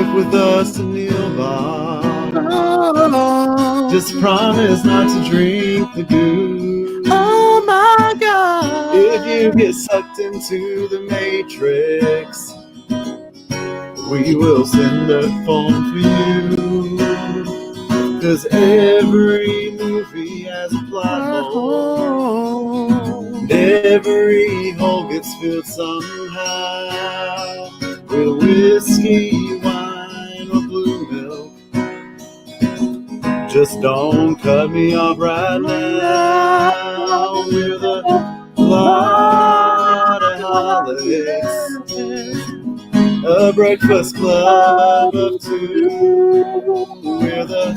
sip with us and kneel by. Just promise not to drink the goo. Oh my God. If you get sucked into the Matrix, we will send a phone for you. 'Cause every movie has a plot hole. And every hole gets filled somehow. With whiskey, wine, or blue milk. Just don't cut me off right now. We're the Plotaholics, a breakfast club of two. We're the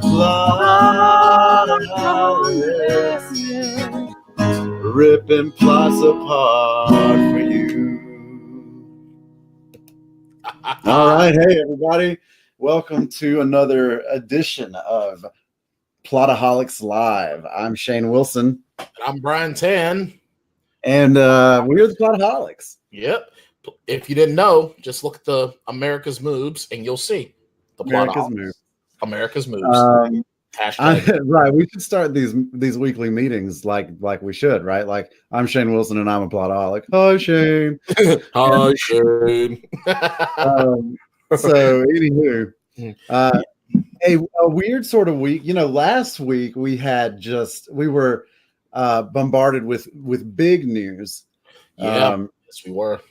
Plotaholics, ripping plots apart for you. All right, hey everybody. Welcome to another edition of Plotaholics Live. I'm Shane Wilson. And I'm Bryan Tan. And we're the Plotaholics. Yep. If you didn't know, just look at the America's Moves and you'll see the America's Moves. America's Moves. Right. We should start these weekly meetings like we should, right? Like, I'm Shane Wilson and I'm a Plotaholic. Hi, Shane. Hi, Shane. So anywho, a weird sort of week. You know, last week we were bombarded with big news. Yes, we were.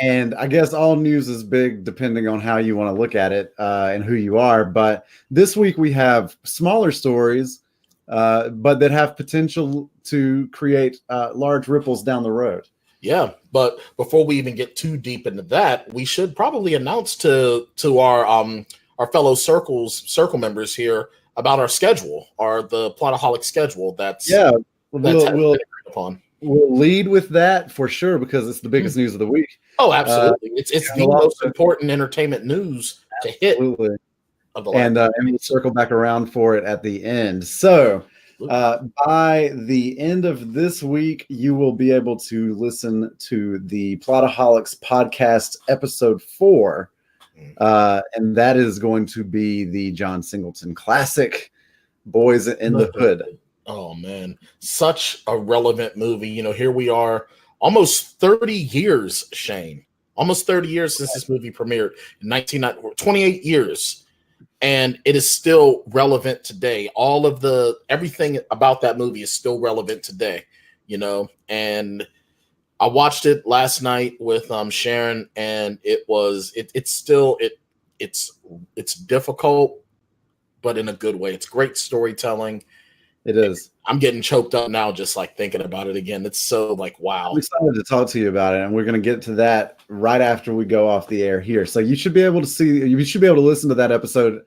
And I guess all news is big depending on how you want to look at it and who you are. But this week we have smaller stories, but that have potential to create large ripples down the road. Yeah, but before we even get too deep into that, we should probably announce to our fellow circle members here about our schedule, the Plotaholic schedule. We'll lead with that for sure because it's the biggest news of the week. Oh, absolutely! It's the most important entertainment news to hit. Absolutely. And we'll circle back around for it at the end. So. By the end of this week, you will be able to listen to the Plotaholics podcast episode 4. And that is going to be the John Singleton classic, Boys in the Hood. Oh, man. Such a relevant movie. You know, here we are almost 30 years, Shane. Almost 30 years since this movie premiered in 28 years. And it is still relevant today. Everything about that movie is still relevant today, you know. And I watched it last night with Sharon, and it's difficult, but in a good way. It's great storytelling. It is. I'm getting choked up now just like thinking about it again. It's so like wow. I'm excited to talk to you about it, and we're going to get to that right after we go off the air here. So you should be able to listen to that episode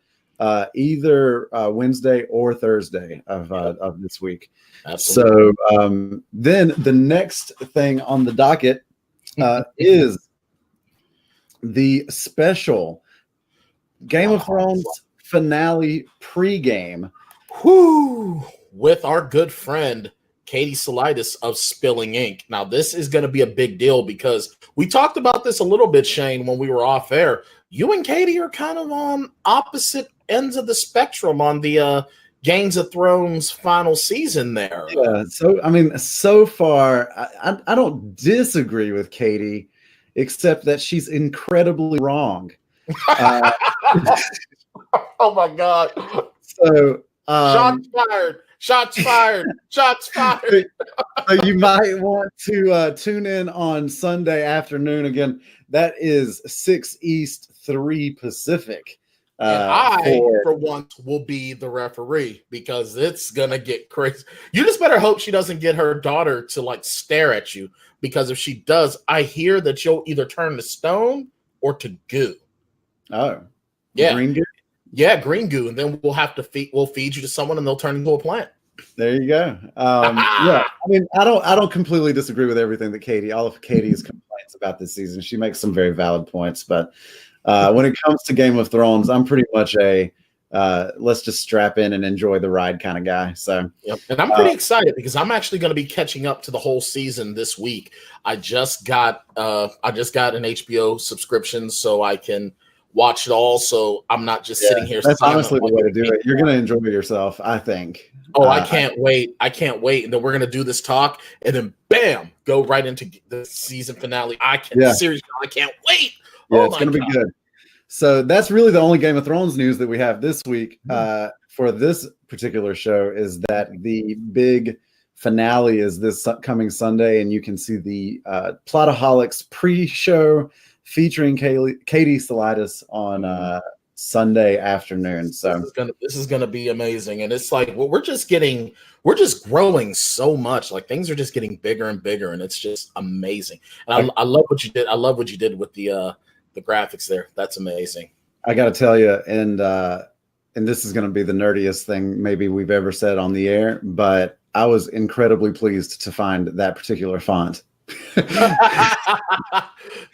either Wednesday or Thursday of this week. Absolutely. So then the next thing on the docket is the special Game of Thrones finale pregame. Whoo! With our good friend Katie Salidas of Spilling Ink. Now, this is going to be a big deal because we talked about this a little bit, Shane, when we were off air. You and Katie are kind of on opposite ends of the spectrum on the Games of Thrones final season there. Yeah, so far, I don't disagree with Katie, except that she's incredibly wrong. Oh, my God. So... Shots fired. So you might want to tune in on Sunday afternoon. Again, that is 6 East, 3 Pacific. For once, will be the referee because it's going to get crazy. You just better hope she doesn't get her daughter to like stare at you, because if she does, I hear that you'll either turn to stone or to goo. Oh, yeah. Green goo? Yeah, green goo, and then we'll feed you to someone, and they'll turn into a plant. There you go. Yeah, I mean, I don't completely disagree with everything that all of Katie's complaints about this season. She makes some very valid points, but when it comes to Game of Thrones, I'm pretty much a let's just strap in and enjoy the ride kind of guy. So, yep. And I'm pretty excited because I'm actually going to be catching up to the whole season this week. I just got an HBO subscription, so I can watch it all, so I'm not just sitting here. That's honestly the way to do it. You're going to enjoy yourself, I think. Oh, I can't wait. I can't wait. And then we're going to do this talk, and then bam, go right into the season finale. Seriously, I can't wait. Yeah, it's going to be good. So that's really the only Game of Thrones news that we have this week for this particular show, is that the big finale is this coming Sunday, and you can see the Plotaholics pre-show featuring Katie Salidas on Sunday afternoon. So this is gonna be amazing, and it's like we're just growing so much. Like things are just getting bigger and bigger, and it's just amazing. And I love what you did. I love what you did with the graphics there. That's amazing. I got to tell you, and this is going to be the nerdiest thing maybe we've ever said on the air, but I was incredibly pleased to find that particular font.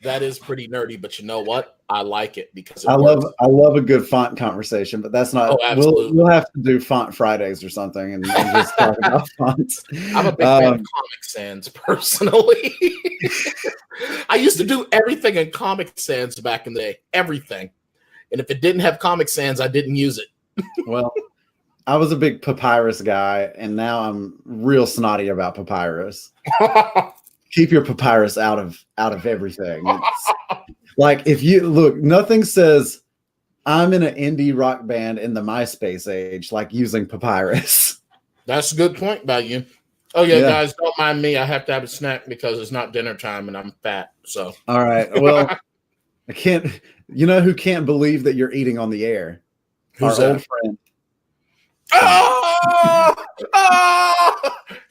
That is pretty nerdy, but you know what? I like it because I love a good font conversation, but that's not. We'll have to do Font Fridays or something and just talk about fonts. I'm a big fan of Comic Sans personally. I used to do everything in Comic Sans back in the day, everything, and if it didn't have Comic Sans, I didn't use it. Well, I was a big Papyrus guy, and now I'm real snotty about Papyrus. Keep your Papyrus out of everything. It's like, if you look, nothing says I'm in an indie rock band in the MySpace age like using Papyrus. That's a good point about you. Oh yeah, guys, don't mind me. I have to have a snack because it's not dinner time and I'm fat. So all right. Well, I can't. You know who can't believe that you're eating on the air? Who's our old friend. Oh,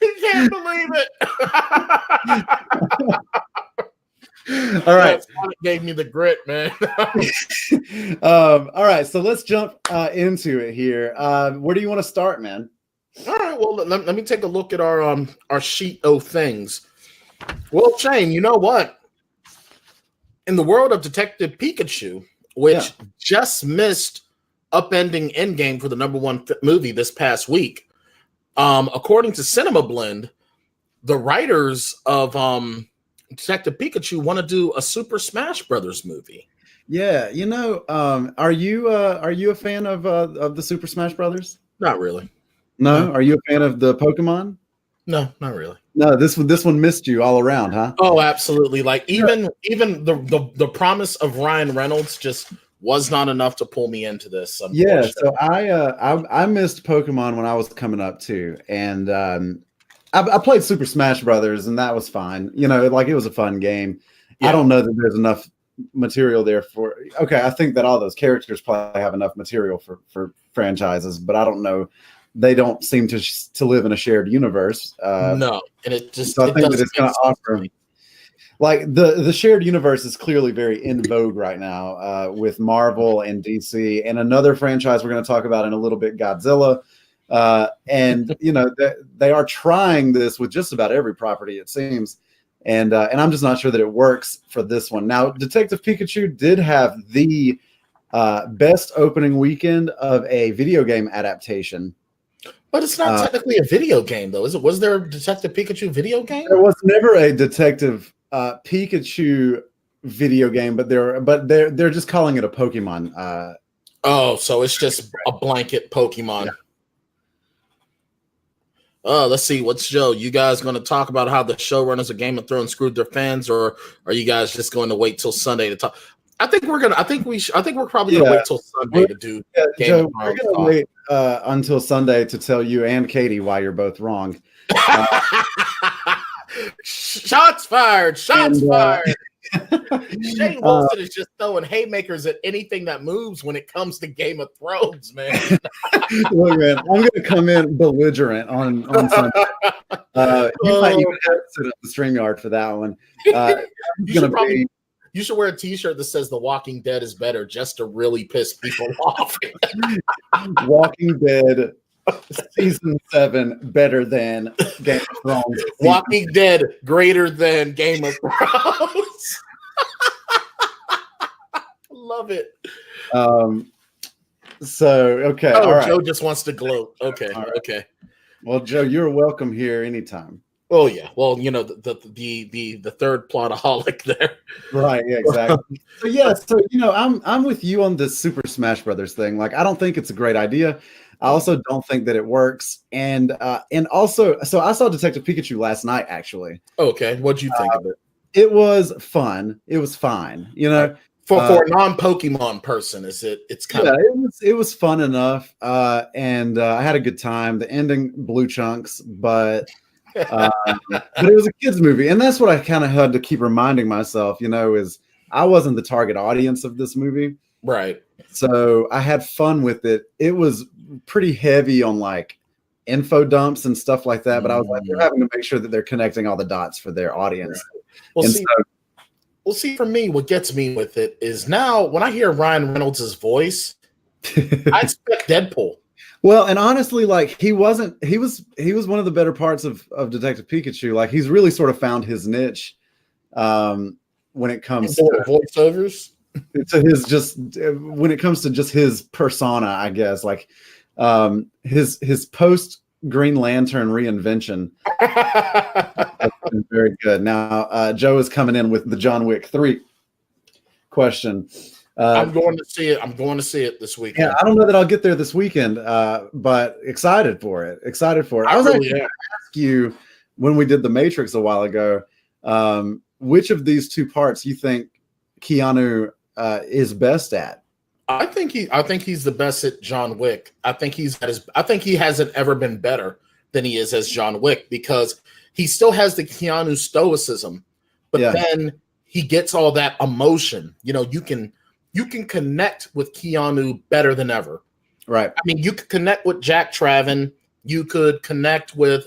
he can't believe it. All right. Sonic gave me the grit, man. All right. So let's jump into it here. Where do you want to start, man? All right. Well, let me take a look at our sheet of things. Well, Shane, you know what? In the world of Detective Pikachu, which just missed upending Endgame for the #1 movie this past week, according to Cinema Blend, the writers of Detective Pikachu want to do a Super Smash Brothers movie. Yeah, you know, are you a fan of the Super Smash Brothers? Not really. No. Are you a fan of the Pokemon? No, not really. No, this one missed you all around, huh? Oh, absolutely. Like even the promise of Ryan Reynolds just was not enough to pull me into this. Yeah, so I missed Pokemon when I was coming up too, and I played Super Smash Brothers, and that was fine. You know, like it was a fun game. Yeah. I don't know that there's enough material there for. Okay, I think that all those characters probably have enough material for franchises, but I don't know. They don't seem to live in a shared universe. No, and it just. So I think that it's going to offer. Like the shared universe is clearly very in vogue right now with Marvel and DC, and another franchise we're going to talk about in a little bit, Godzilla. And you know they are trying this with just about every property, it seems, and I'm just not sure that it works for this one. Now, Detective Pikachu did have the best opening weekend of a video game adaptation. But it's not technically a video game, though, is it? Was there a Detective Pikachu video game? There was never a Detective Pikachu video game, but they're just calling it a Pokemon. So it's just a blanket Pokemon. Yeah. Let's see. What's Joe? You guys going to talk about how the showrunners of Game of Thrones screwed their fans, or are you guys just going to wait till Sunday to talk? I think we're probably gonna wait till Sunday to do. Game Joe, of we're gonna wait until Sunday to tell you and Katie why you're both wrong. Shots fired! Shots fired! Shane Wilson is just throwing haymakers at anything that moves when it comes to Game of Thrones, man. Look, man, I'm going to come in belligerent on Sunday. You might even have to sit up the StreamYard for that one. You should wear a T-shirt that says "The Walking Dead is better" just to really piss people off. Walking Dead season 7 better than Game of Thrones. Walking Dead greater than Game of Thrones. Love it. So okay. Oh, all right. Joe just wants to gloat. Okay. Right. Okay. Well, Joe, you're welcome here anytime. Oh yeah. Well, you know, the third plotaholic there. Right, yeah, exactly. So yeah, so you know, I'm with you on this Super Smash Brothers thing. Like, I don't think it's a great idea. I also don't think that it works. And also, so I saw Detective Pikachu last night, actually. Okay. What'd you think of it? It was fun. It was fine, you Right. know. For a non-Pokemon person, it's kind Yeah, of it was fun enough. And I had a good time. The ending blew chunks, but it was a kids movie, and that's what I kind of had to keep reminding myself, you know, is I wasn't the target audience of this movie. right. So I had fun with it. It was pretty heavy on like info dumps and stuff like that, but I was like, they're having to make sure that they're connecting all the dots for their audience. Right. Well, And see, for me, what gets me with it is now when I hear Ryan Reynolds' voice, I expect Deadpool. well, and honestly, like he was one of the better parts of Detective Pikachu. Like he's really sort of found his niche when it comes to voiceovers. When it comes to just his persona, I guess, like his post Green Lantern reinvention has been very good. Now Joe is coming in with the John Wick 3 question. I'm going to see it. I'm going to see it this weekend. Yeah, I don't know that I'll get there this weekend, but excited for it. Excited for it. I was really actually going to ask you when we did the Matrix a while ago, which of these two parts you think Keanu is best at? I think he's the best at John Wick. I think he hasn't ever been better than he is as John Wick because he still has the Keanu stoicism, but then he gets all that emotion. You know, you can connect with Keanu better than ever. Right. I mean, you could connect with Jack Traven. You could connect with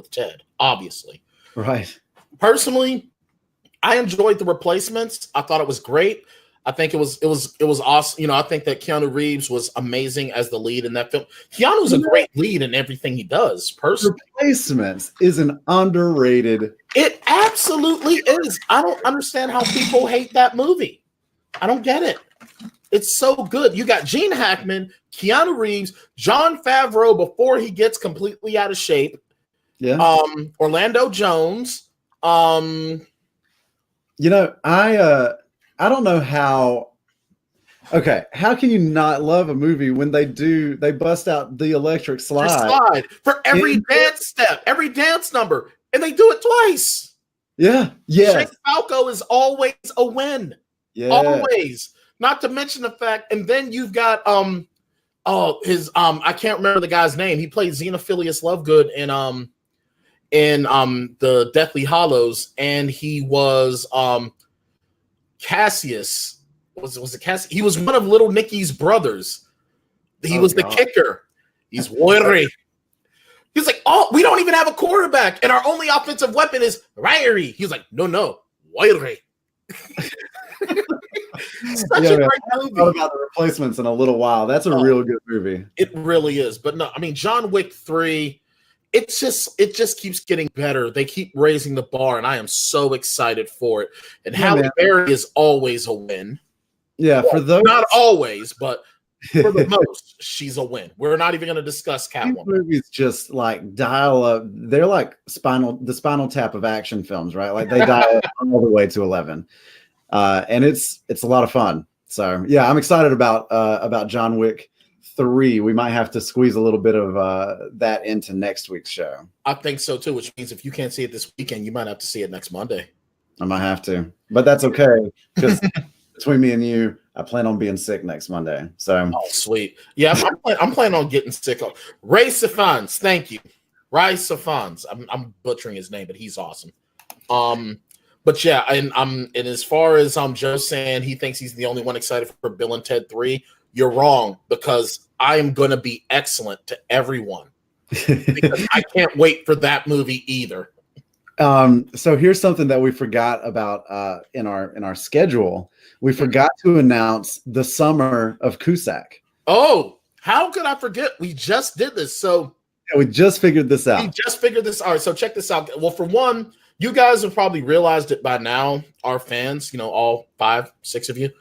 Ted, obviously. Right. Personally, I enjoyed The Replacements. I thought it was great. I think it was awesome. You know, I think that Keanu Reeves was amazing as the lead in that film. Keanu's a great lead in everything he does. Personally, Replacements is an underrated. It absolutely is. I don't understand how people hate that movie. I don't get it. It's so good. You got Gene Hackman, Keanu Reeves, Jon Favreau before he gets completely out of shape. Yeah. Orlando Jones. You know, I don't know how. Okay, how can you not love a movie when they bust out the electric slide for every dance step, every dance number, and they do it twice? Yeah, yeah. Shane Falco is always a win. Yeah. Always. Not to mention the fact, and then you've got I can't remember the guy's name. He played Xenophilius Lovegood in the Deathly Hallows, and he was Cassius. Was it Cassius? He was one of Little Nicky's brothers. He was the kicker. He's Warri. He's like, oh, we don't even have a quarterback, and our only offensive weapon is Ryrie. He's like, no, Warri. Such a great movie. I've thought about The Replacements in a little while. That's a real good movie. It really is. But no, I mean, John Wick 3, it just keeps getting better. They keep raising the bar, and I am so excited for it. And Halle Berry is always a win. Yeah, well, for those, not always, but for the most, she's a win. We're not even going to discuss Catwoman. Movies just like dial up. They're like the Spinal Tap of action films, right? Like they dial all the way to 11. And it's a lot of fun. So yeah, I'm excited about John Wick 3. We might have to squeeze a little bit of that into next week's show. I think so too, which means if you can't see it this weekend, you might have to see it next Monday. I might have to, but that's okay because between me and you, I plan on being sick next Monday. So sweet. Yeah, I'm planning on getting sick. Ray Safans, thank you. Ray Safans. I'm butchering his name, but he's awesome. But yeah, and as far as Joe saying he thinks he's the only one excited for Bill and Ted 3, you're wrong because I am going to be excellent to everyone because I can't wait for that movie either. So here's something that we forgot about in our schedule. We forgot to announce the Summer of Cusack. Oh, how could I forget? We just did this. So yeah, we just figured this out. All right, so check this out. Well, for one, you guys have probably realized it by now, our fans, you know, all 5, 6 of you.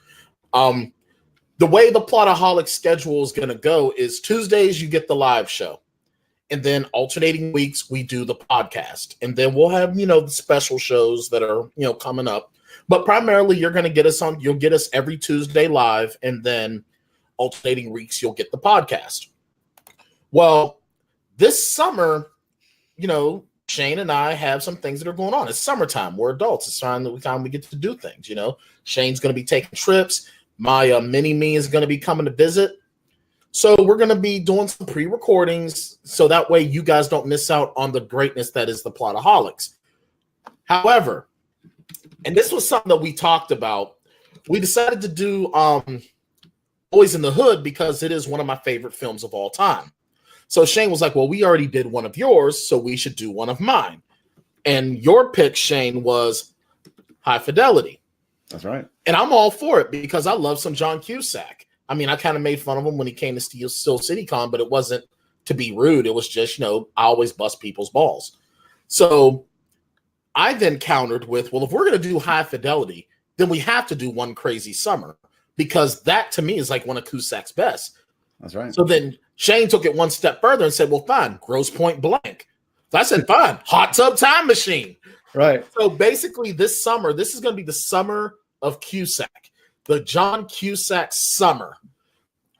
The way the Plotaholics schedule is going to go is Tuesdays, you get the live show. And then alternating weeks, we do the podcast. And then we'll have, the special shows that are, coming up. But primarily, you'll get us every Tuesday live. And then alternating weeks, you'll get the podcast. Well, this summer, Shane and I have some things that are going on. It's summertime. We're adults. It's time we get to do things, Shane's going to be taking trips. My mini-me is going to be coming to visit. So we're going to be doing some pre-recordings so that way you guys don't miss out on the greatness that is the Plotaholics. However, and this was something that we talked about, we decided to do Boys in the Hood because it is one of my favorite films of all time. So Shane was like, well, we already did one of yours, so we should do one of mine. And your pick, Shane, was High Fidelity. That's right. And I'm all for it because I love some John Cusack. I mean, I kind of made fun of him when he came to Steel City Con, but it wasn't to be rude. It was just, I always bust people's balls. So I then countered with, well, if we're going to do High Fidelity, then we have to do One Crazy Summer because that to me is like one of Cusack's best. That's right. So then Shane took it one step further and said, well, fine, Grosse Point Blank. So I said, fine, Hot Tub Time Machine. Right. So basically this summer, this is going to be the summer of Cusack. The John Cusack summer.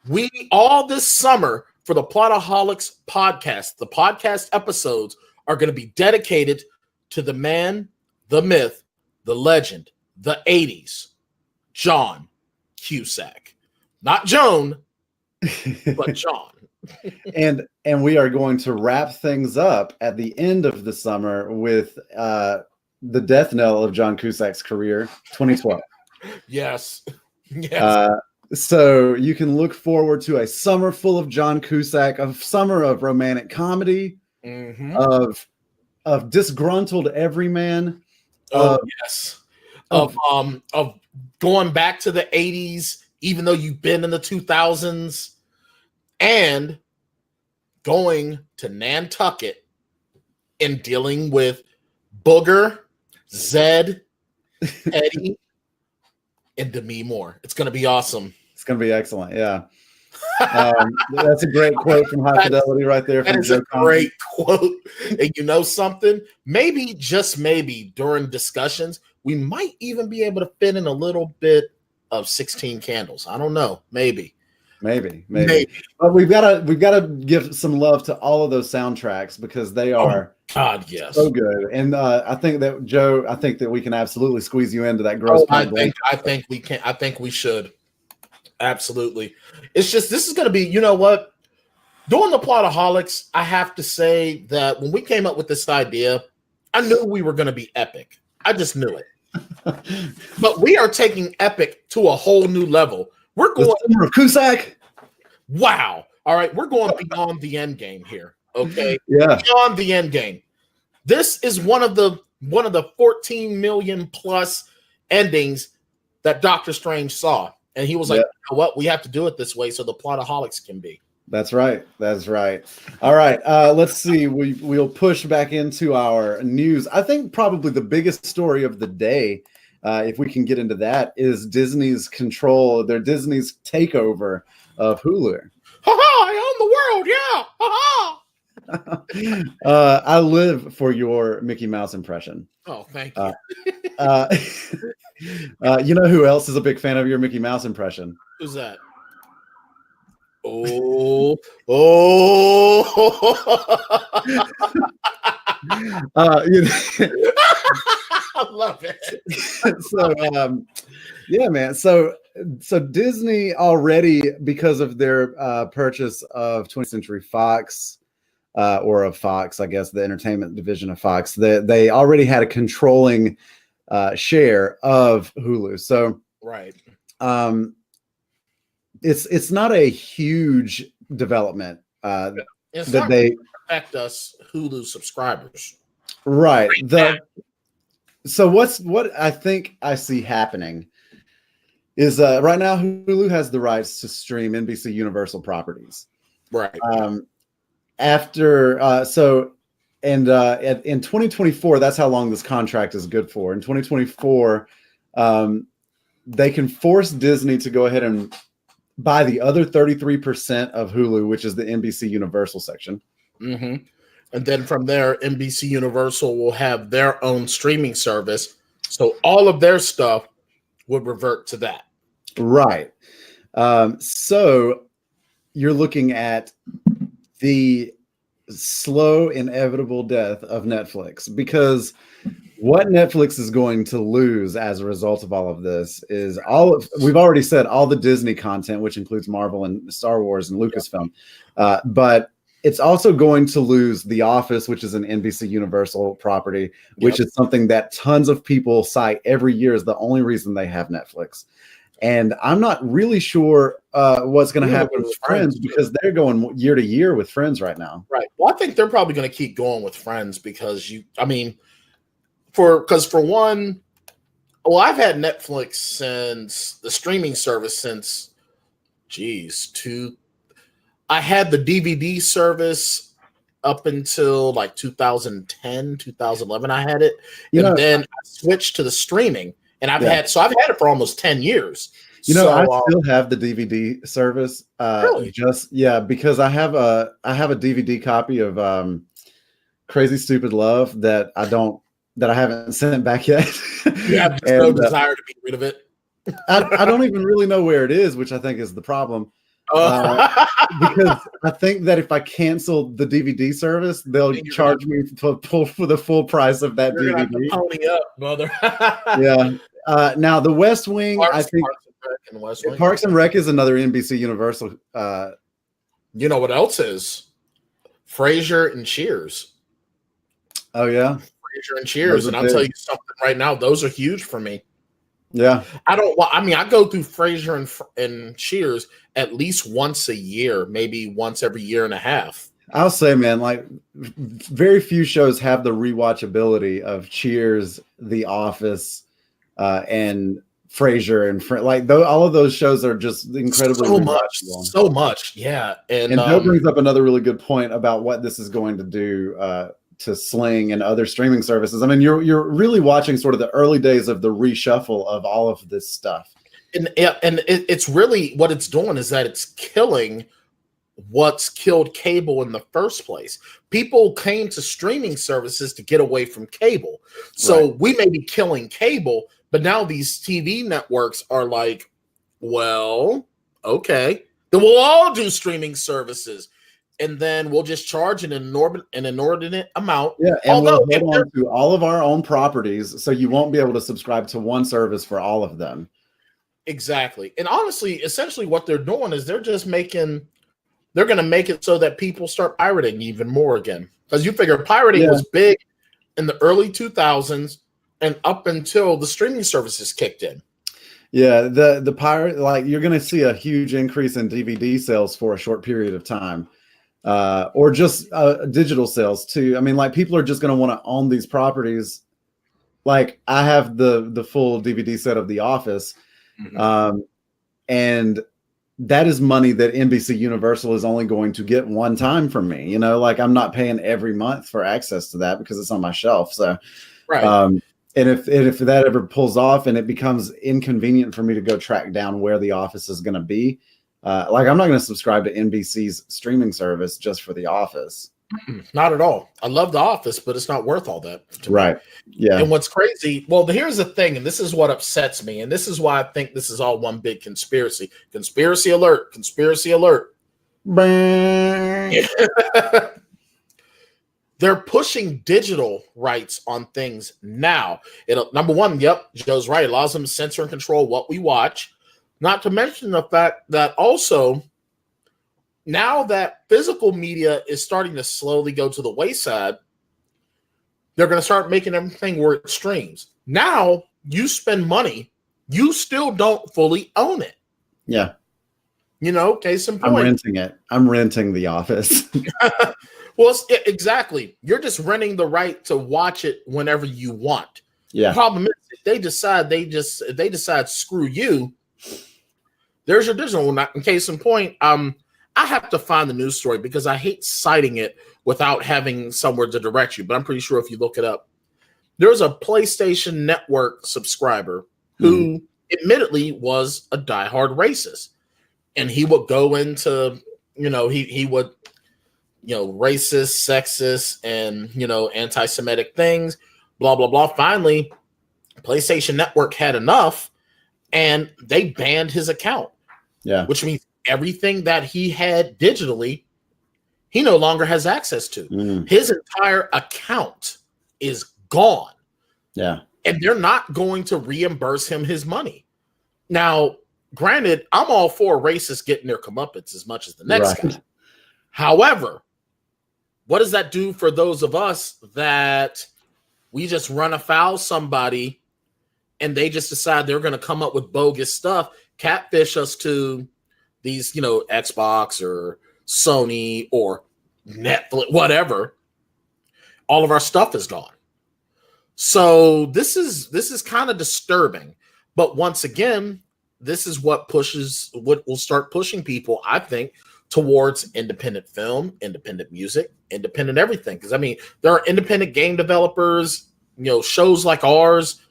We all this summer for the Plotaholics podcast, the podcast episodes are going to be dedicated to the man, the myth, the legend, the 80s, John Cusack. Not Joan, but John. and we are going to wrap things up at the end of the summer with the death knell of John Cusack's career, 2012. Yes. So you can look forward to a summer full of John Cusack, a summer of romantic comedy, of disgruntled everyman. Yes. Of going back to the 80s, even though you've been in the 2000s, and going to Nantucket and dealing with Booger, Zed, Eddie, and Demi Moore. It's going to be awesome. It's going to be excellent. Yeah. That's a great quote from High Fidelity right there. That is a great quote. And you know something? Maybe, just maybe, during discussions, we might even be able to fit in a little bit of 16 Candles. I don't know. Maybe. But we've got to give some love to all of those soundtracks because they are so good. And I think that we can absolutely squeeze you into that Grosse Point Blank. I think we can. I think we should. Absolutely. It's just, this is going to be, you know what? Doing the Plotaholics, I have to say that when we came up with this idea, I knew we were going to be epic. I just knew it. But we are taking epic to a whole new level. We're going the Cusack. Wow. All right. We're going beyond the end game here. Okay. Yeah. Beyond the end game. This is one of the 14 million plus endings that Doctor Strange saw. And he was like, you know what? We have to do it this way so the Plotaholics can be. That's right. All right. Let's see. We'll push back into our news. I think probably the biggest story of the day, if we can get into that, is Disney's takeover of Hulu. I own the world. Yeah. I live for your Mickey Mouse impression. Oh, thank you. You know who else is a big fan of your Mickey Mouse impression? Who's that? I love it. Yeah, man. So Disney already, because of their purchase of 20th Century Fox, or of Fox, I guess, the entertainment division of Fox, they already had a controlling share of Hulu. So right. It's not a huge development it's that not they affect us Hulu subscribers. Right. So what I think I see happening is right now Hulu has the rights to stream NBC Universal properties. Right. In 2024, that's how long this contract is good for. In 2024, they can force Disney to go ahead and buy the other 33% of Hulu, which is the NBC Universal section. Mm-hmm. And then from there, NBC Universal will have their own streaming service. So all of their stuff would revert to that. Right. So you're looking at the slow, inevitable death of Netflix, because what Netflix is going to lose as a result of all of this is we've already said all the Disney content, which includes Marvel and Star Wars and Lucasfilm, but it's also going to lose The Office, which is an NBC Universal property, which is something that tons of people cite every year as the only reason they have Netflix. And I'm not really sure what's going to happen with Friends, because they're going year to year with Friends right now. Right. Well, I think they're probably going to keep going with Friends because for one, well, I've had Netflix since the streaming service since, I had the DVD service up until like 2010, 2011. I had it, then I switched to the streaming. And I've had it for almost 10 years. I still have the DVD service. Really? Because I have a DVD copy of Crazy Stupid Love that I haven't sent back yet. You have no desire to be rid of it. I don't even really know where it is, which I think is the problem. Because I think that if I cancel the DVD service, they'll charge me for the full price of that DVD. Pony up, brother. Yeah. Now the West Wing, I think Parks and Rec is another NBC Universal. You know what else is? Frasier and Cheers. Oh yeah, Frasier and Cheers, and I'll tell you something right now; those are huge for me. Yeah, I go through Frasier and Cheers at least once a year, maybe once every year and a half. I'll say, man, like very few shows have the rewatchability of Cheers, The Office, and Frasier, and all of those shows are just incredibly so much, yeah. And that brings up another really good point about what this is going to do to Sling and other streaming services. I mean, you're really watching sort of the early days of the reshuffle of all of this stuff. And it's really what it's doing is that it's killing what's killed cable in the first place. People came to streaming services to get away from cable. So we may be killing cable, but now these TV networks are like, well, okay, then we'll all do streaming services. And then we'll just charge an inordinate amount. Yeah, and we'll hold on to all of our own properties, so you won't be able to subscribe to one service for all of them. Exactly. And honestly, essentially what they're doing is they're going to make it so that people start pirating even more again. Because you figure pirating was big in the early 2000s and up until the streaming services kicked in. Yeah, the pirate, like you're going to see a huge increase in DVD sales for a short period of time. Or just digital sales too. I mean, like people are just going to want to own these properties. Like I have the full DVD set of The Office, and that is money that NBC Universal is only going to get one time from me. Like I'm not paying every month for access to that because it's on my shelf. So, and if that ever pulls off and it becomes inconvenient for me to go track down where The Office is going to be. Like I'm not going to subscribe to NBC's streaming service just for The Office. Not at all. I love The Office, but it's not worth all that. Right. Yeah. And what's crazy, well, here's the thing, and this is what upsets me, and this is why I think this is all one big conspiracy. Conspiracy alert. Conspiracy alert. They're pushing digital rights on things now. Number one, Joe's right. It allows them to censor and control what we watch. Not to mention the fact that also, now that physical media is starting to slowly go to the wayside, they're going to start making everything where it streams. Now, you spend money, you still don't fully own it. Yeah. Case in point. I'm renting it. I'm renting The Office. Well, exactly. You're just renting the right to watch it whenever you want. Yeah. The problem is, if they decide, screw you, there's your digital one. In case in point, I have to find the news story because I hate citing it without having somewhere to direct you, but I'm pretty sure if you look it up, there's a PlayStation Network subscriber who admittedly was a diehard racist. And he would go into, he would racist, sexist, and anti-Semitic things, blah blah blah. Finally, PlayStation Network had enough, and they banned his account. Yeah, which means everything that he had digitally, he no longer has access to. His entire account is gone. Yeah, and they're not going to reimburse him his money. Now, granted, I'm all for racists getting their comeuppance as much as the next guy. However, what does that do for those of us that we just run afoul somebody and they just decide they're going to come up with bogus stuff, catfish us to these, Xbox or Sony or Netflix, whatever. All of our stuff is gone. So this is kind of disturbing. But once again, this is what will start pushing people, I think, towards independent film, independent music, independent everything. Because there are independent game developers, shows like ours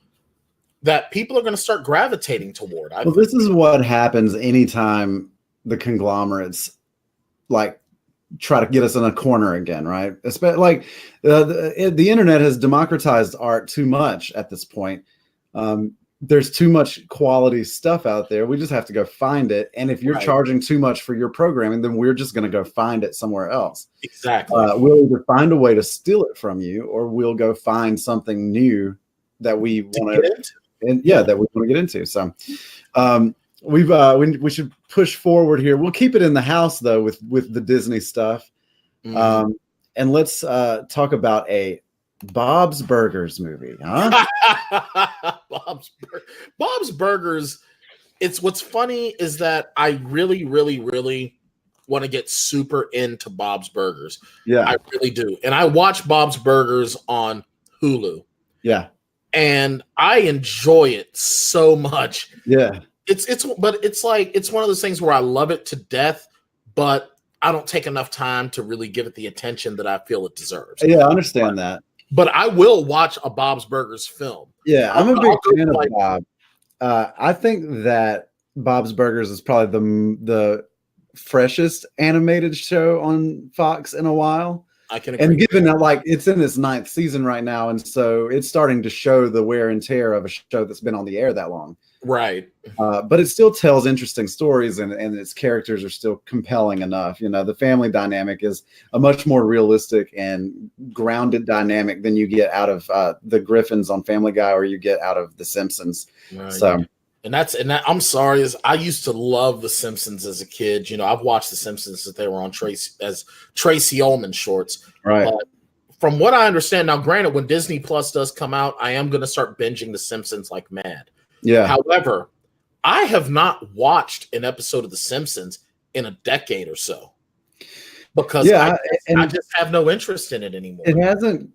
that people are going to start gravitating toward. This is what happens anytime the conglomerates try to get us in a corner again, right? Especially the internet has democratized art too much at this point. There's too much quality stuff out there. We just have to go find it. And if you're charging too much for your programming, then we're just going to go find it somewhere else. Exactly. We'll either find a way to steal it from you, or we'll go find something new that we want to get into. That we want to get into. So we should push forward here. We'll keep it in the house though with the Disney stuff. And let's talk about a Bob's Burgers movie, huh? Bob's Burgers. What's funny is that I really, really, really want to get super into Bob's Burgers. Yeah, I really do. And I watch Bob's Burgers on Hulu. Yeah. And I enjoy it so much. Yeah. It's one of those things where I love it to death, but I don't take enough time to really give it the attention that I feel it deserves. Yeah, I understand that. But I will watch a Bob's Burgers film. Yeah, I'm a big fan of Bob. I think that Bob's Burgers is probably the freshest animated show on Fox in a while. I can agree. And given that it's in its 9th season right now, and so it's starting to show the wear and tear of a show that's been on the air that long. Right. But it still tells interesting stories, and its characters are still compelling enough. The family dynamic is a much more realistic and grounded dynamic than you get out of the Griffins on Family Guy, or you get out of The Simpsons. Right. So, and I'm sorry, I used to love The Simpsons as a kid. I've watched The Simpsons since they were on Tracy Ullman shorts. Right. But from what I understand now, granted, when Disney Plus does come out, I am going to start binging The Simpsons like mad. Yeah. However, I have not watched an episode of The Simpsons in a decade or so because I just have no interest in it anymore. It hasn't.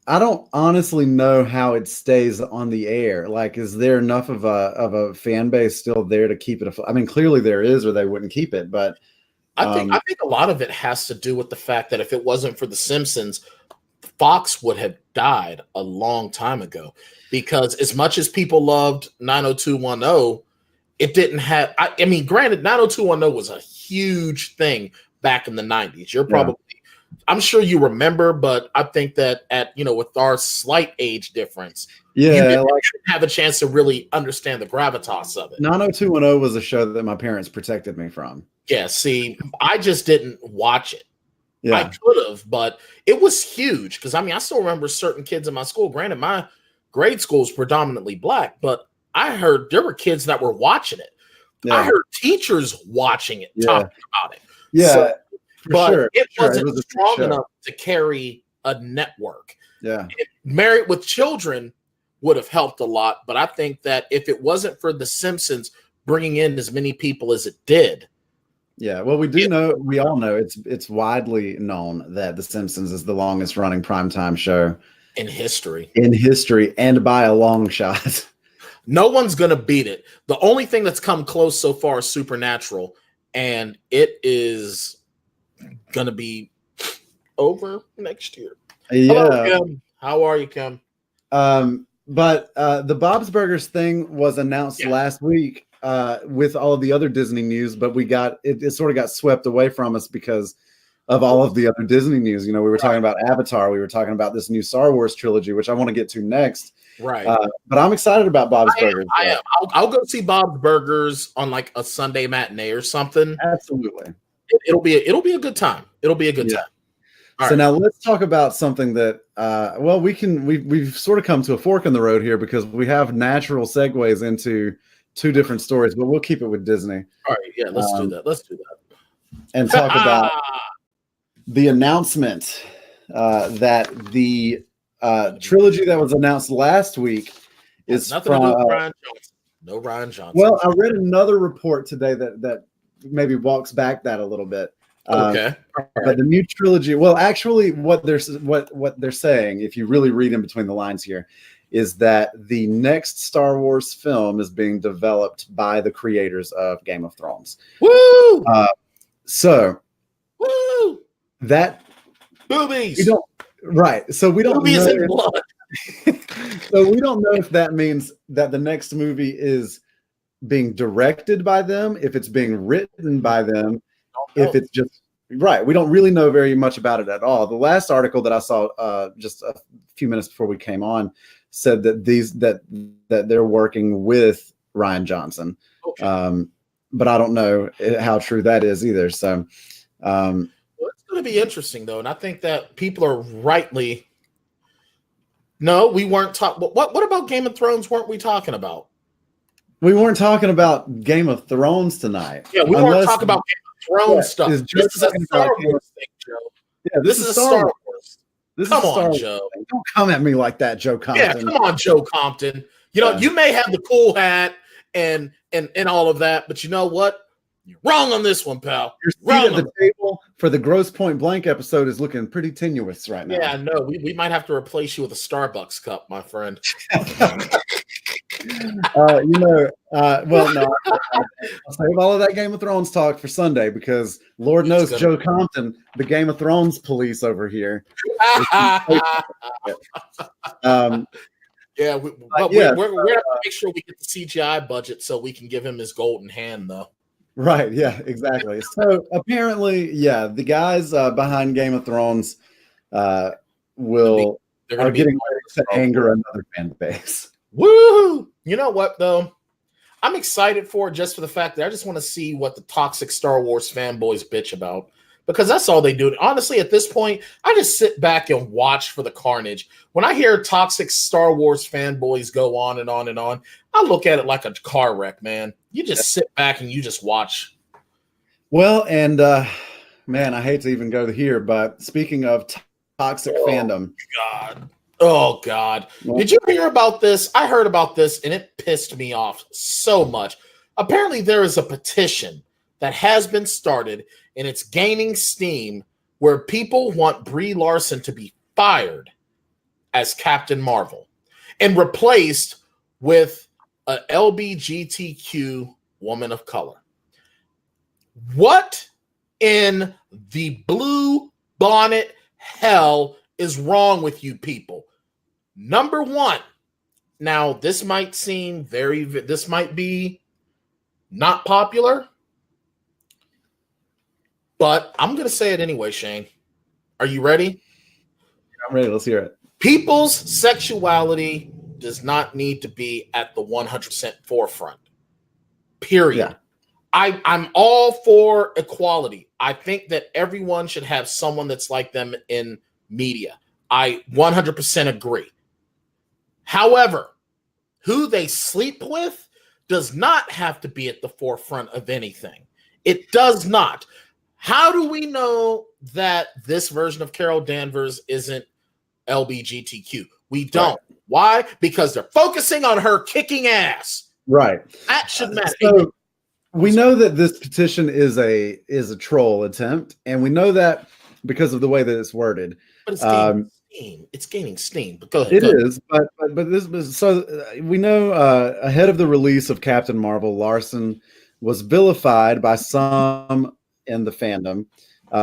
I don't honestly know how it stays on the air. Is there enough of a fan base still there to keep it afloat? Clearly there is, or they wouldn't keep it. But I think a lot of it has to do with the fact that if it wasn't for The Simpsons, Fox would have died a long time ago, because as much as people loved 90210, it didn't have, granted, 90210 was a huge thing back in the 90s. I'm sure you remember, but I think that with our slight age difference, you didn't have a chance to really understand the gravitas of it. 90210 was a show that my parents protected me from. Yeah, see, I just didn't watch it. Yeah. I could have, but it was huge because I still remember certain kids in my school. Granted, my grade school is predominantly black, but I heard there were kids that were watching it. Yeah. I heard teachers watching it, talking about it. Yeah, but it wasn't strong enough to carry a network. Yeah, Married with Children would have helped a lot, but I think that if it wasn't for The Simpsons bringing in as many people as it did. Yeah, well, we all know it's widely known that The Simpsons is the longest running primetime show in history. And by a long shot. No one's going to beat it. The only thing that's come close so far is Supernatural, and it is going to be over next year. Yeah. Hello, Kim. How are you, Kim? But the Bob's Burgers thing was announced last week. With all of the other Disney news, but it sort of got swept away from us because of all of the other Disney news. We were talking about Avatar. We were talking about this new Star Wars trilogy, which I want to get to next. Right. But I'm excited about Bob's Burgers. I am. I'll go see Bob's Burgers on like a Sunday matinee or something. Absolutely. It'll be a good time. It'll be a good time. So now let's talk about something that, we've sort of come to a fork in the road here because we have natural segues into two different stories, but we'll keep it with Disney. All right. Yeah, let's do that. Let's do that. And talk about the announcement that the trilogy that was announced last week is nothing to do with Rian Johnson. No Rian Johnson. Well, I read another report today that maybe walks back that a little bit. Okay. But the new trilogy, well, actually, what they're saying, if you really read in between the lines here, is that the next Star Wars film is being developed by the creators of Game of Thrones. Woo! Woo! That boobies. We don't, right. So we don't boobies and blood. So we don't know if that means that the next movie is being directed by them, if it's being written by them, if it's just right. We don't really know very much about it at all. The last article that I saw just a few minutes before we came on said that that they're working with Rian Johnson. Okay. But I don't know how true that is either. So well, it's going to be interesting though. And I think that people are rightly, no, we weren't talking. What about Game of Thrones? Weren't we talking about? We weren't talking about Game of Thrones tonight. Yeah, we weren't talking about Game of Thrones stuff. This is a Star Wars thing, Joe. Yeah, this is a Star Wars. Come on, Joe. Don't come at me like that, Joe Compton. Yeah, come on, Joe Compton. You may have the cool hat and all of that, but you know what? You're wrong on this one, pal. Your seat at the table for the Gross Point Blank episode is looking pretty tenuous right now. Yeah, no, we might have to replace you with a Starbucks cup, my friend. Well, no, I'll save all of that Game of Thrones talk for Sunday because Lord knows Joe Compton, the Game of Thrones police over here. Yeah, we're going to make sure we get the CGI budget so we can give him his golden hand, though. Right. Yeah, exactly. So apparently, the guys behind Game of Thrones are getting ready to anger another fan base. Woo! You know what, though? I'm excited for it just for the fact that I just want to see what the toxic Star Wars fanboys bitch about. Because that's all they do. Honestly, at this point, I just sit back and watch for the carnage. When I hear toxic Star Wars fanboys go on and on and on, I look at it like a car wreck, man. You just sit back and you just watch. Well, and man, I hate to even go here, but speaking of toxic fandom. Oh, God. Did you hear about this? I heard about this, and it pissed me off so much. Apparently, there is a petition that has been started, and it's gaining steam, where people want Brie Larson to be fired as Captain Marvel and replaced with an LGBTQ woman of color. What in the blue bonnet hell is wrong with you people? Number one, now this might be not popular, but I'm going to say it anyway, Shane. Are you ready? I'm ready. Let's hear it. People's sexuality does not need to be at the 100% forefront. Period. Yeah. I'm all for equality. I think that everyone should have someone that's like them in media. I 100% agree. However, who they sleep with does not have to be at the forefront of anything. It does not. How do we know that this version of Carol Danvers isn't LGBTQ? We don't. Right. Why? Because they're focusing on her kicking ass. Right. That should matter. So we know that this petition is a troll attempt, and we know that because of the way that it's worded. But it's gaining steam. It's gaining steam. But go ahead. It is, but this so we know ahead of the release of Captain Marvel, Larson was vilified by some in the fandom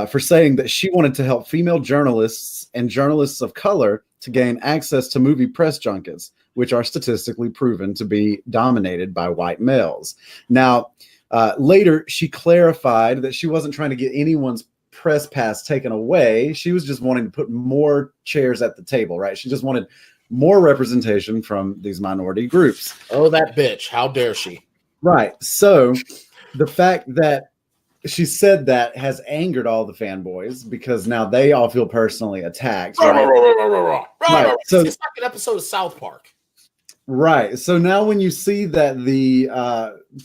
for saying that she wanted to help female journalists and journalists of color to gain access to movie press junkets, which are statistically proven to be dominated by white males. Now, later, she clarified that she wasn't trying to get anyone's press pass taken away. She was just wanting to put more chairs at the table, right? She just wanted more representation from these minority groups. Oh, that bitch. How dare she? Right. So the fact that she said that has angered all the fanboys because now they all feel personally attacked. Right? So it's like an episode of South Park. Right. So now when you see that the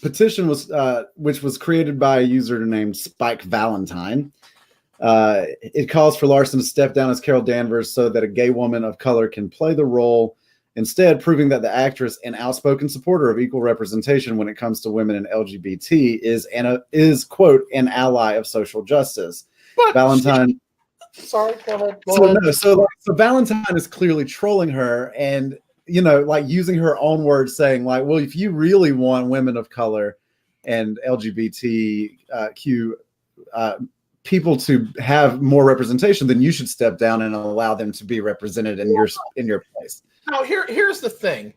petition was, which was created by a user named Spike Valentine, it calls for Larson to step down as Carol Danvers so that a gay woman of color can play the role, instead proving that the actress, an outspoken supporter of equal representation when it comes to women and LGBT, is quote, an ally of social justice. But Valentine... Sorry, go ahead. So Valentine is clearly trolling her and, you know, like using her own words saying like, well, if you really want women of color and LGBTQ people to have more representation, then you should step down and allow them to be represented in your place. Now, here's the thing,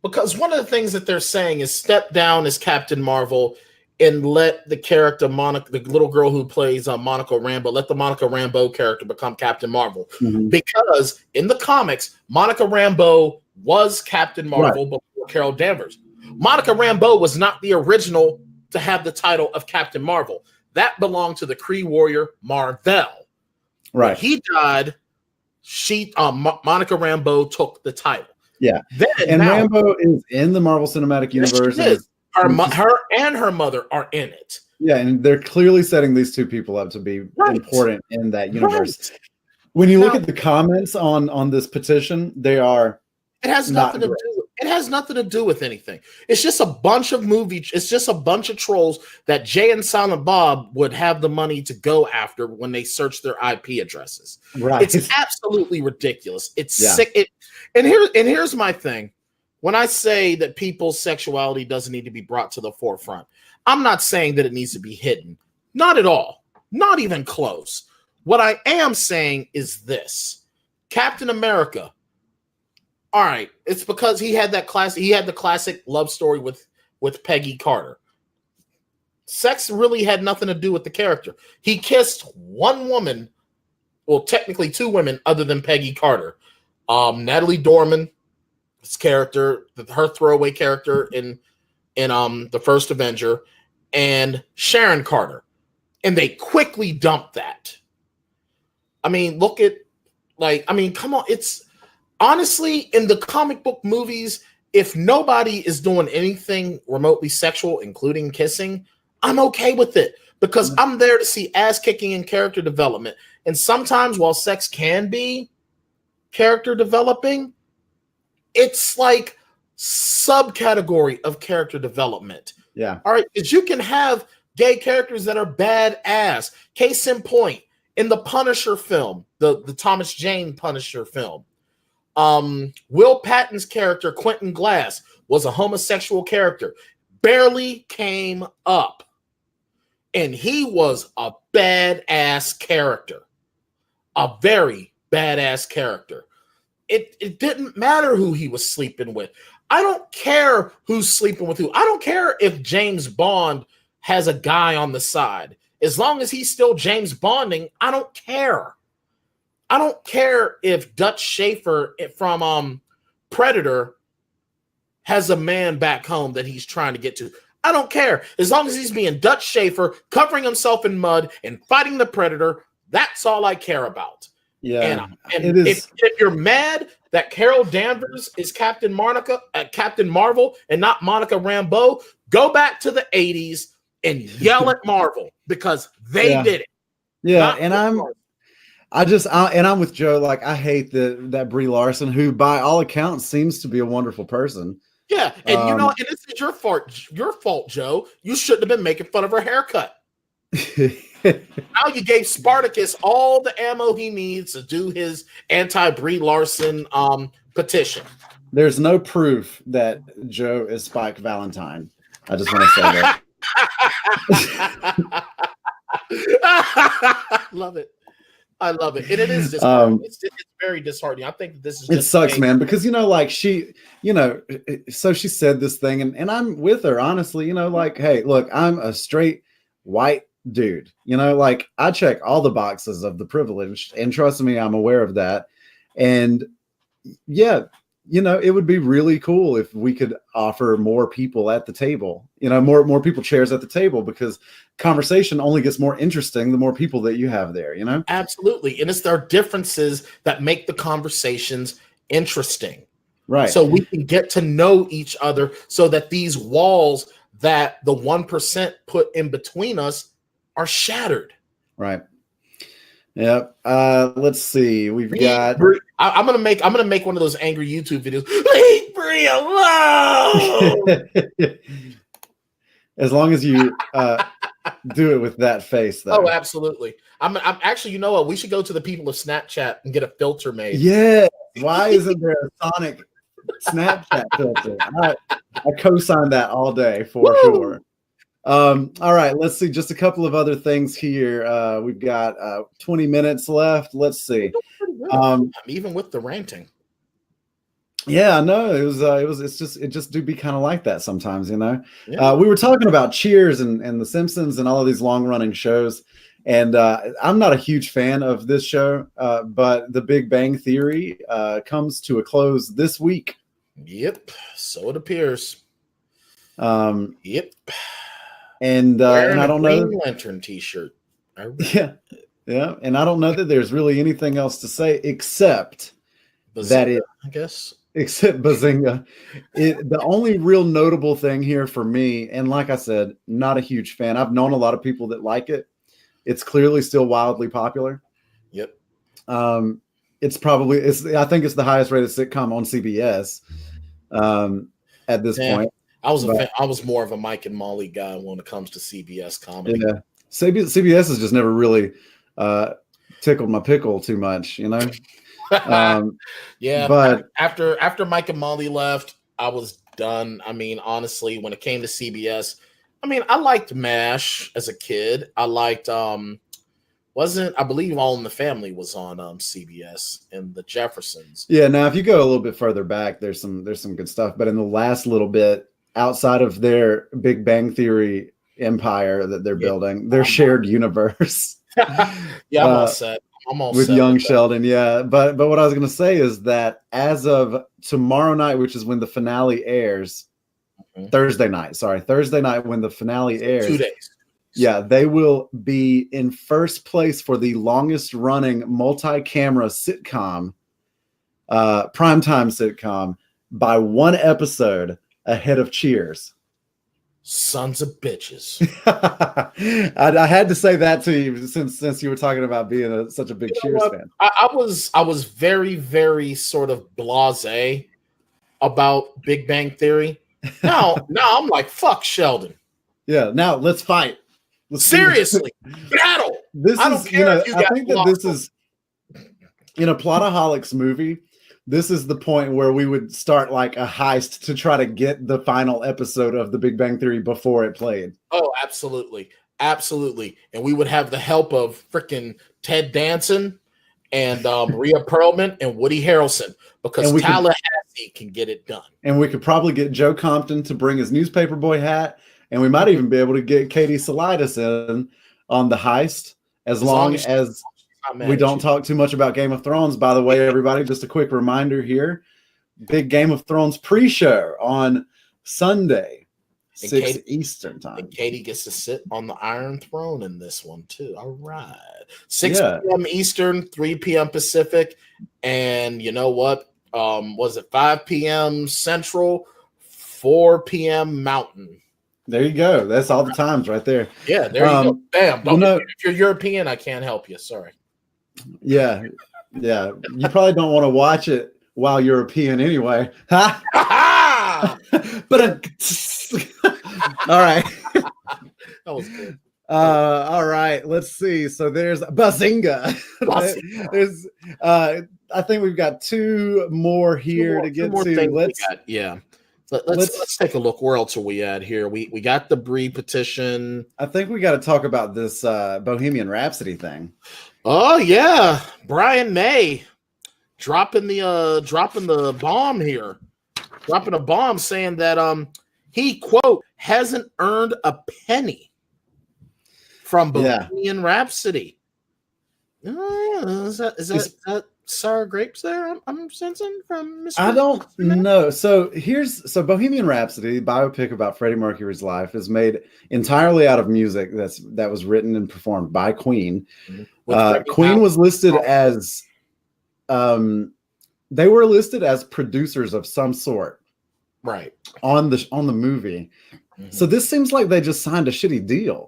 because one of the things that they're saying is step down as Captain Marvel and let the character Monica, the little girl who plays Monica Rambeau, let the Monica Rambeau character become Captain Marvel. Mm-hmm. Because in the comics, Monica Rambeau was Captain Marvel before Carol Danvers. Monica Rambeau was not the original to have the title of Captain Marvel. That belonged to the Kree warrior Mar-Vell. Right. When he died, Monica Rambeau took the title. Yeah. Rambeau is in the Marvel Cinematic Universe. Her and her mother are in it. Yeah, and they're clearly setting these two people up to be important in that universe. Right. When you look at the comments on this petition, they are it has nothing to do. It has nothing to do with anything. It's just a bunch of it's just a bunch of trolls that Jay and Silent Bob would have the money to go after when they search their IP addresses. Right. It's absolutely ridiculous. It's sick. And here's my thing. When I say that people's sexuality doesn't need to be brought to the forefront, I'm not saying that it needs to be hidden. Not at all. Not even close. What I am saying is this. Captain America. All right. It's because he had the classic love story with Peggy Carter. Sex really had nothing to do with the character. He kissed one woman, well, technically two women other than Peggy Carter. Natalie Dorman, his character, her throwaway character in the first Avenger, and Sharon Carter. And they quickly dumped that. I mean, come on. It's honestly, in the comic book movies, if nobody is doing anything remotely sexual, including kissing, I'm okay with it because I'm there to see ass kicking and character development. And sometimes while sex can be character developing, it's like subcategory of character development. Yeah. All right. Because you can have gay characters that are badass. Case in point, in the Punisher film, the Thomas Jane Punisher film, Will Patton's character, Quentin Glass, was a homosexual character. Barely came up. And he was a badass character. A very badass character. It didn't matter who he was sleeping with. I don't care who's sleeping with who. I don't care if James Bond has a guy on the side. As long as he's still James Bonding, I don't care. I don't care if Dutch Schaefer from Predator has a man back home that he's trying to get to. I don't care. As long as he's being Dutch Schaefer, covering himself in mud and fighting the Predator, that's all I care about. Yeah, and if you're mad that Carol Danvers is Captain Marvel and not Monica Rambeau, go back to the 80s and yell at Marvel because they did it. Yeah, and I'm with Joe. Like, I hate that Brie Larson, who by all accounts seems to be a wonderful person. Yeah, and and this is your fault, Joe. You shouldn't have been making fun of her haircut. Now you gave Spartacus all the ammo he needs to do his anti-Brie Larson petition. There's no proof that Joe is Spike Valentine. I just want to say that. Love it. I love it. And it is disheartening. It's very disheartening. I think this is just it sucks, man, because so she said this thing and I'm with her, honestly, like, hey, look, I'm a straight white dude, like I check all the boxes of the privileged, and trust me, I'm aware of that. And yeah, it would be really cool if we could offer more people at the table, more people chairs at the table, because conversation only gets more interesting the more people that you have there, Absolutely. And it's their differences that make the conversations interesting. Right. So we can get to know each other, so that these walls that the 1% put in between us are shattered. Right. Yep. Let's see. We've got. I'm gonna make one of those angry YouTube videos. Leave Brie alone. As long as you do it with that face, though. Oh, absolutely. I'm actually. You know what? We should go to the people of Snapchat and get a filter made. Yeah. Why isn't there a Sonic Snapchat filter? I co-sign that all day for sure. All right, let's see. Just a couple of other things here. We've got 20 minutes left. Let's see. Even with the ranting. Yeah, no, it just do be kind of like that sometimes, Yeah. We were talking about Cheers and The Simpsons and all of these long-running shows, and I'm not a huge fan of this show, but The Big Bang Theory comes to a close this week. Yep, so it appears. Yep. And I don't know. Green Lantern T-shirt. Yeah, and I don't know that there's really anything else to say except Bazinga, I guess. Except Bazinga. The only real notable thing here for me, and like I said, not a huge fan. I've known a lot of people that like it. It's clearly still wildly popular. Yep. I think it's the highest rated sitcom on CBS at this point. I was more of a Mike and Molly guy when it comes to CBS comedy. Yeah, CBS has just never really tickled my pickle too much, Yeah, but after Mike and Molly left, I was done. I mean, honestly, when it came to CBS, I liked MASH as a kid. I liked I believe All in the Family was on CBS, and The Jeffersons. Yeah, now if you go a little bit further back, there's some good stuff, but in the last little bit, outside of their Big Bang Theory empire that they're building, their shared universe. Yeah, I'm all set. With young Sheldon, yeah. But what I was going to say is that as of tomorrow night, which is when the finale airs, Thursday night when the finale airs, 2 days. Yeah, they will be in first place for the longest running multi-camera sitcom, primetime sitcom, by one episode ahead of Cheers. Sons of bitches. I had to say that to you since you were talking about being such a big Cheers fan. I was very, very sort of blasé about Big Bang Theory. Now I'm like, fuck Sheldon. Yeah, now let's fight. Seriously, battle. I don't care if you I think that this is in a Plotaholics movie. This is the point where we would start like a heist to try to get the final episode of The Big Bang Theory before it played. Oh, absolutely. Absolutely. And we would have the help of freaking Ted Danson and Rhea Perlman and Woody Harrelson, because Tallahassee can get it done. And we could probably get Joe Compton to bring his newspaper boy hat. And we might even be able to get Katie Salidas in on the heist, as long as we don't talk too much about Game of Thrones. By the way, everybody, just a quick reminder here. Big Game of Thrones pre-show on Sunday, 6 Eastern time. And Katie gets to sit on the Iron Throne in this one, too. All right. 6 p.m. Eastern, 3 p.m. Pacific. And you know what? Was it 5 p.m. Central, 4 p.m. Mountain? There you go. That's all the times right there. Yeah, there you go. Bam. If you're European, I can't help you. Sorry. Yeah. You probably don't want to watch it while European anyway. But all right. That was good. All right. Let's see. So there's Bazinga. There's I think we've got two more here to get to. Let's take a look. Where else are we at here? We got the Brie petition. I think we got to talk about this Bohemian Rhapsody thing. Oh yeah, Brian May dropping the bomb here, dropping a bomb saying that he, quote, hasn't earned a penny from Bohemian Rhapsody. Is that sour grapes there? I'm sensing from Mr. I don't know. So Bohemian Rhapsody, the biopic about Freddie Mercury's life, is made entirely out of music that was written and performed by Queen. Queen was listed as they were listed as producers of some sort, right, on the movie. So this seems like they just signed a shitty deal.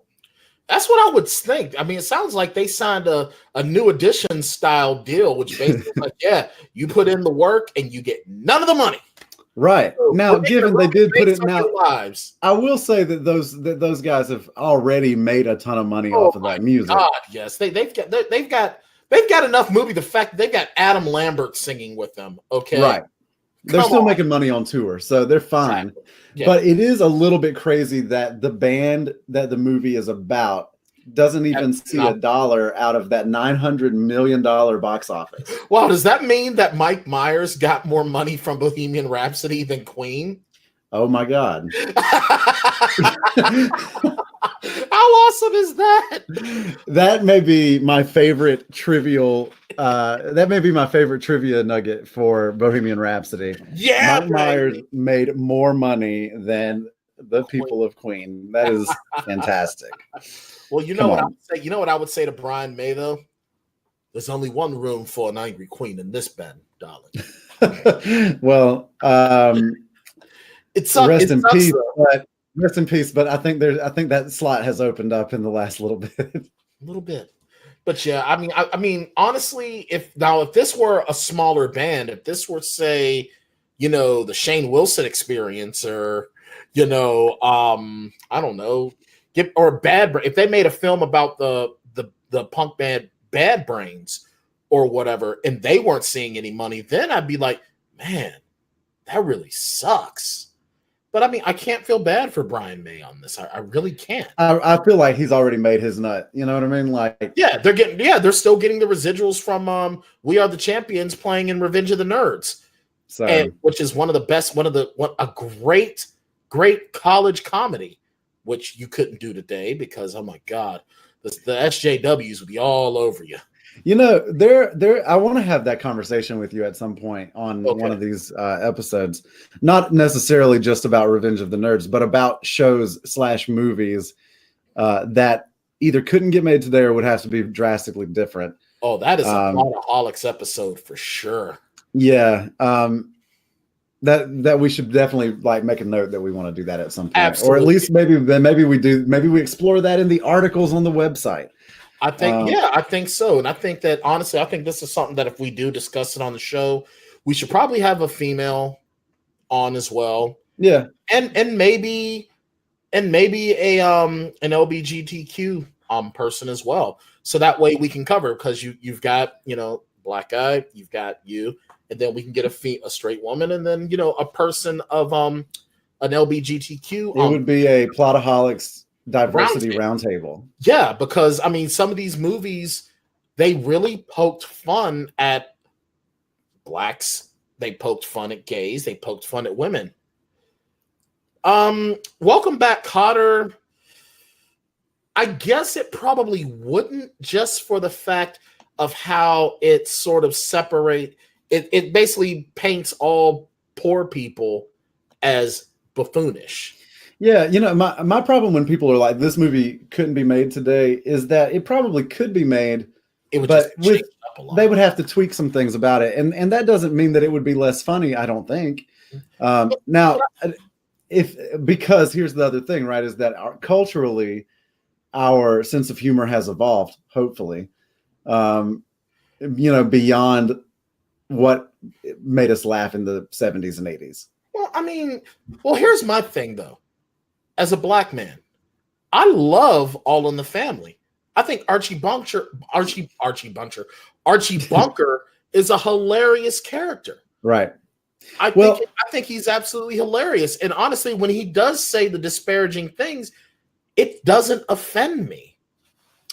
That's what I would think. I mean, it sounds like they signed a new edition style deal, which basically is like, yeah, you put in the work and you get none of the money. Right. So now, given they did put it now, lives. I will say that those guys have already made a ton of money off of that music. God, yes, they've got enough movie. The fact that they've got Adam Lambert singing with them. Okay, right. They're still making money on tour, so they're fine. Exactly. Yeah. But it is a little bit crazy that the band that the movie is about doesn't even see $1 out of that $900 million box office. Wow, does that mean that Mike Myers got more money from Bohemian Rhapsody than Queen? Oh my God. How awesome is that? That may be my favorite trivia nugget for Bohemian Rhapsody. Yeah, Mike Myers made more money than the people of Queen. That is fantastic. Well, you know what I would say. You know what I would say to Brian May, though? There's only one room for an angry queen in this bed, darling. Well, rest in peace. But rest in peace. But I think that slot has opened up in the last little bit. A little bit. But yeah, I mean, honestly, if this were a smaller band, if this were, say, the Shane Wilson Experience, or I don't know, if they made a film about the punk band Bad Brains or whatever, and they weren't seeing any money, then I'd be like, man, that really sucks. But I mean, I can't feel bad for Brian May on this. I really can't. I feel like he's already made his nut. You know what I mean? Like, they're still getting the residuals from We Are the Champions playing in Revenge of the Nerds, which is one of the best, a great college comedy, which you couldn't do today because, oh my God, the SJWs would be all over you. I want to have that conversation with you at some point on one of these episodes, not necessarily just about Revenge of the Nerds, but about shows / movies that either couldn't get made today or would have to be drastically different. Oh, that is a Plotaholics episode for sure. Yeah. That we should definitely make a note that we want to do that at some point. Absolutely. Or at least maybe we explore that in the articles on the website. I think so. And I think that, honestly, I think this is something that if we do discuss it on the show, we should probably have a female on as well. Yeah. And maybe an LGBTQ person as well. So that way we can cover, because you've got, black guy, you've got you, and then we can get a straight woman, and then, a person of an LGBTQ. It would be a Plotaholics diversity roundtable. Yeah, because I mean, some of these movies, they really poked fun at blacks. They poked fun at gays. They poked fun at women. Welcome back, Cotter. I guess it probably wouldn't, just for the fact of how it sort of separate. It basically paints all poor people as buffoonish. Yeah, my problem when people are like, this movie couldn't be made today, is that it probably could be made, they would have to tweak some things about it. And that doesn't mean that it would be less funny, I don't think. Now, because here's the other thing, right, is that culturally, our sense of humor has evolved, hopefully, beyond what made us laugh in the 70s and 80s. Well, here's my thing, though. As a black man, I love All in the Family. I think Archie Bunker is a hilarious character. Right. I think he's absolutely hilarious. And honestly, when he does say the disparaging things, it doesn't offend me.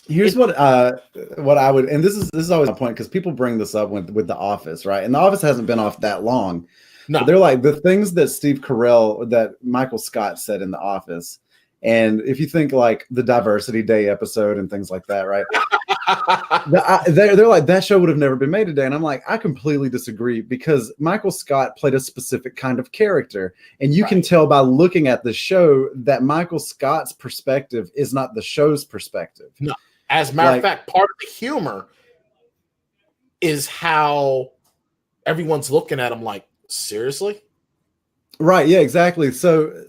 Here's what I would, and this is always my point, because people bring this up with The Office, right? And The Office hasn't been off that long. No. But they're like, the things that Steve Carell, that Michael Scott said in The Office, And if you think like the Diversity Day episode and things like that, right? They're like, that show would have never been made today. And I'm like, I completely disagree, because Michael Scott played a specific kind of character. And you can tell by looking at the show that Michael Scott's perspective is not the show's perspective. No. As a matter of fact, part of the humor is how everyone's looking at him like, seriously? Right. Yeah, exactly. So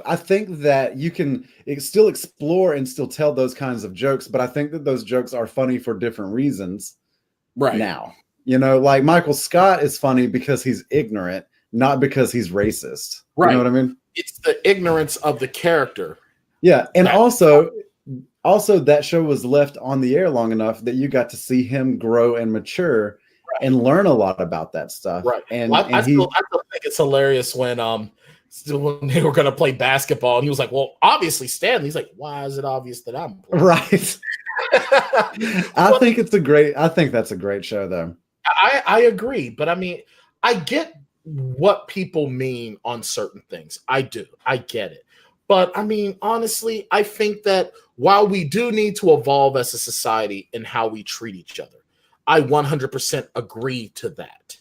I think that you can still explore and still tell those kinds of jokes, but I think that those jokes are funny for different reasons. Right now, like Michael Scott is funny because he's ignorant, not because he's racist. Right. You know what I mean? It's the ignorance of the character. Yeah. And also that show was left on the air long enough that you got to see him grow and mature and learn a lot about that stuff. Right. And, I still think it's hilarious when they were going to play basketball and he was like, well, obviously Stanley's like, why is it obvious that I'm playing? Right. I think that's a great show though. I agree. But I mean, I get what people mean on certain things. I do. I get it. But I mean, honestly, I think that while we do need to evolve as a society in how we treat each other, I 100% agree to that.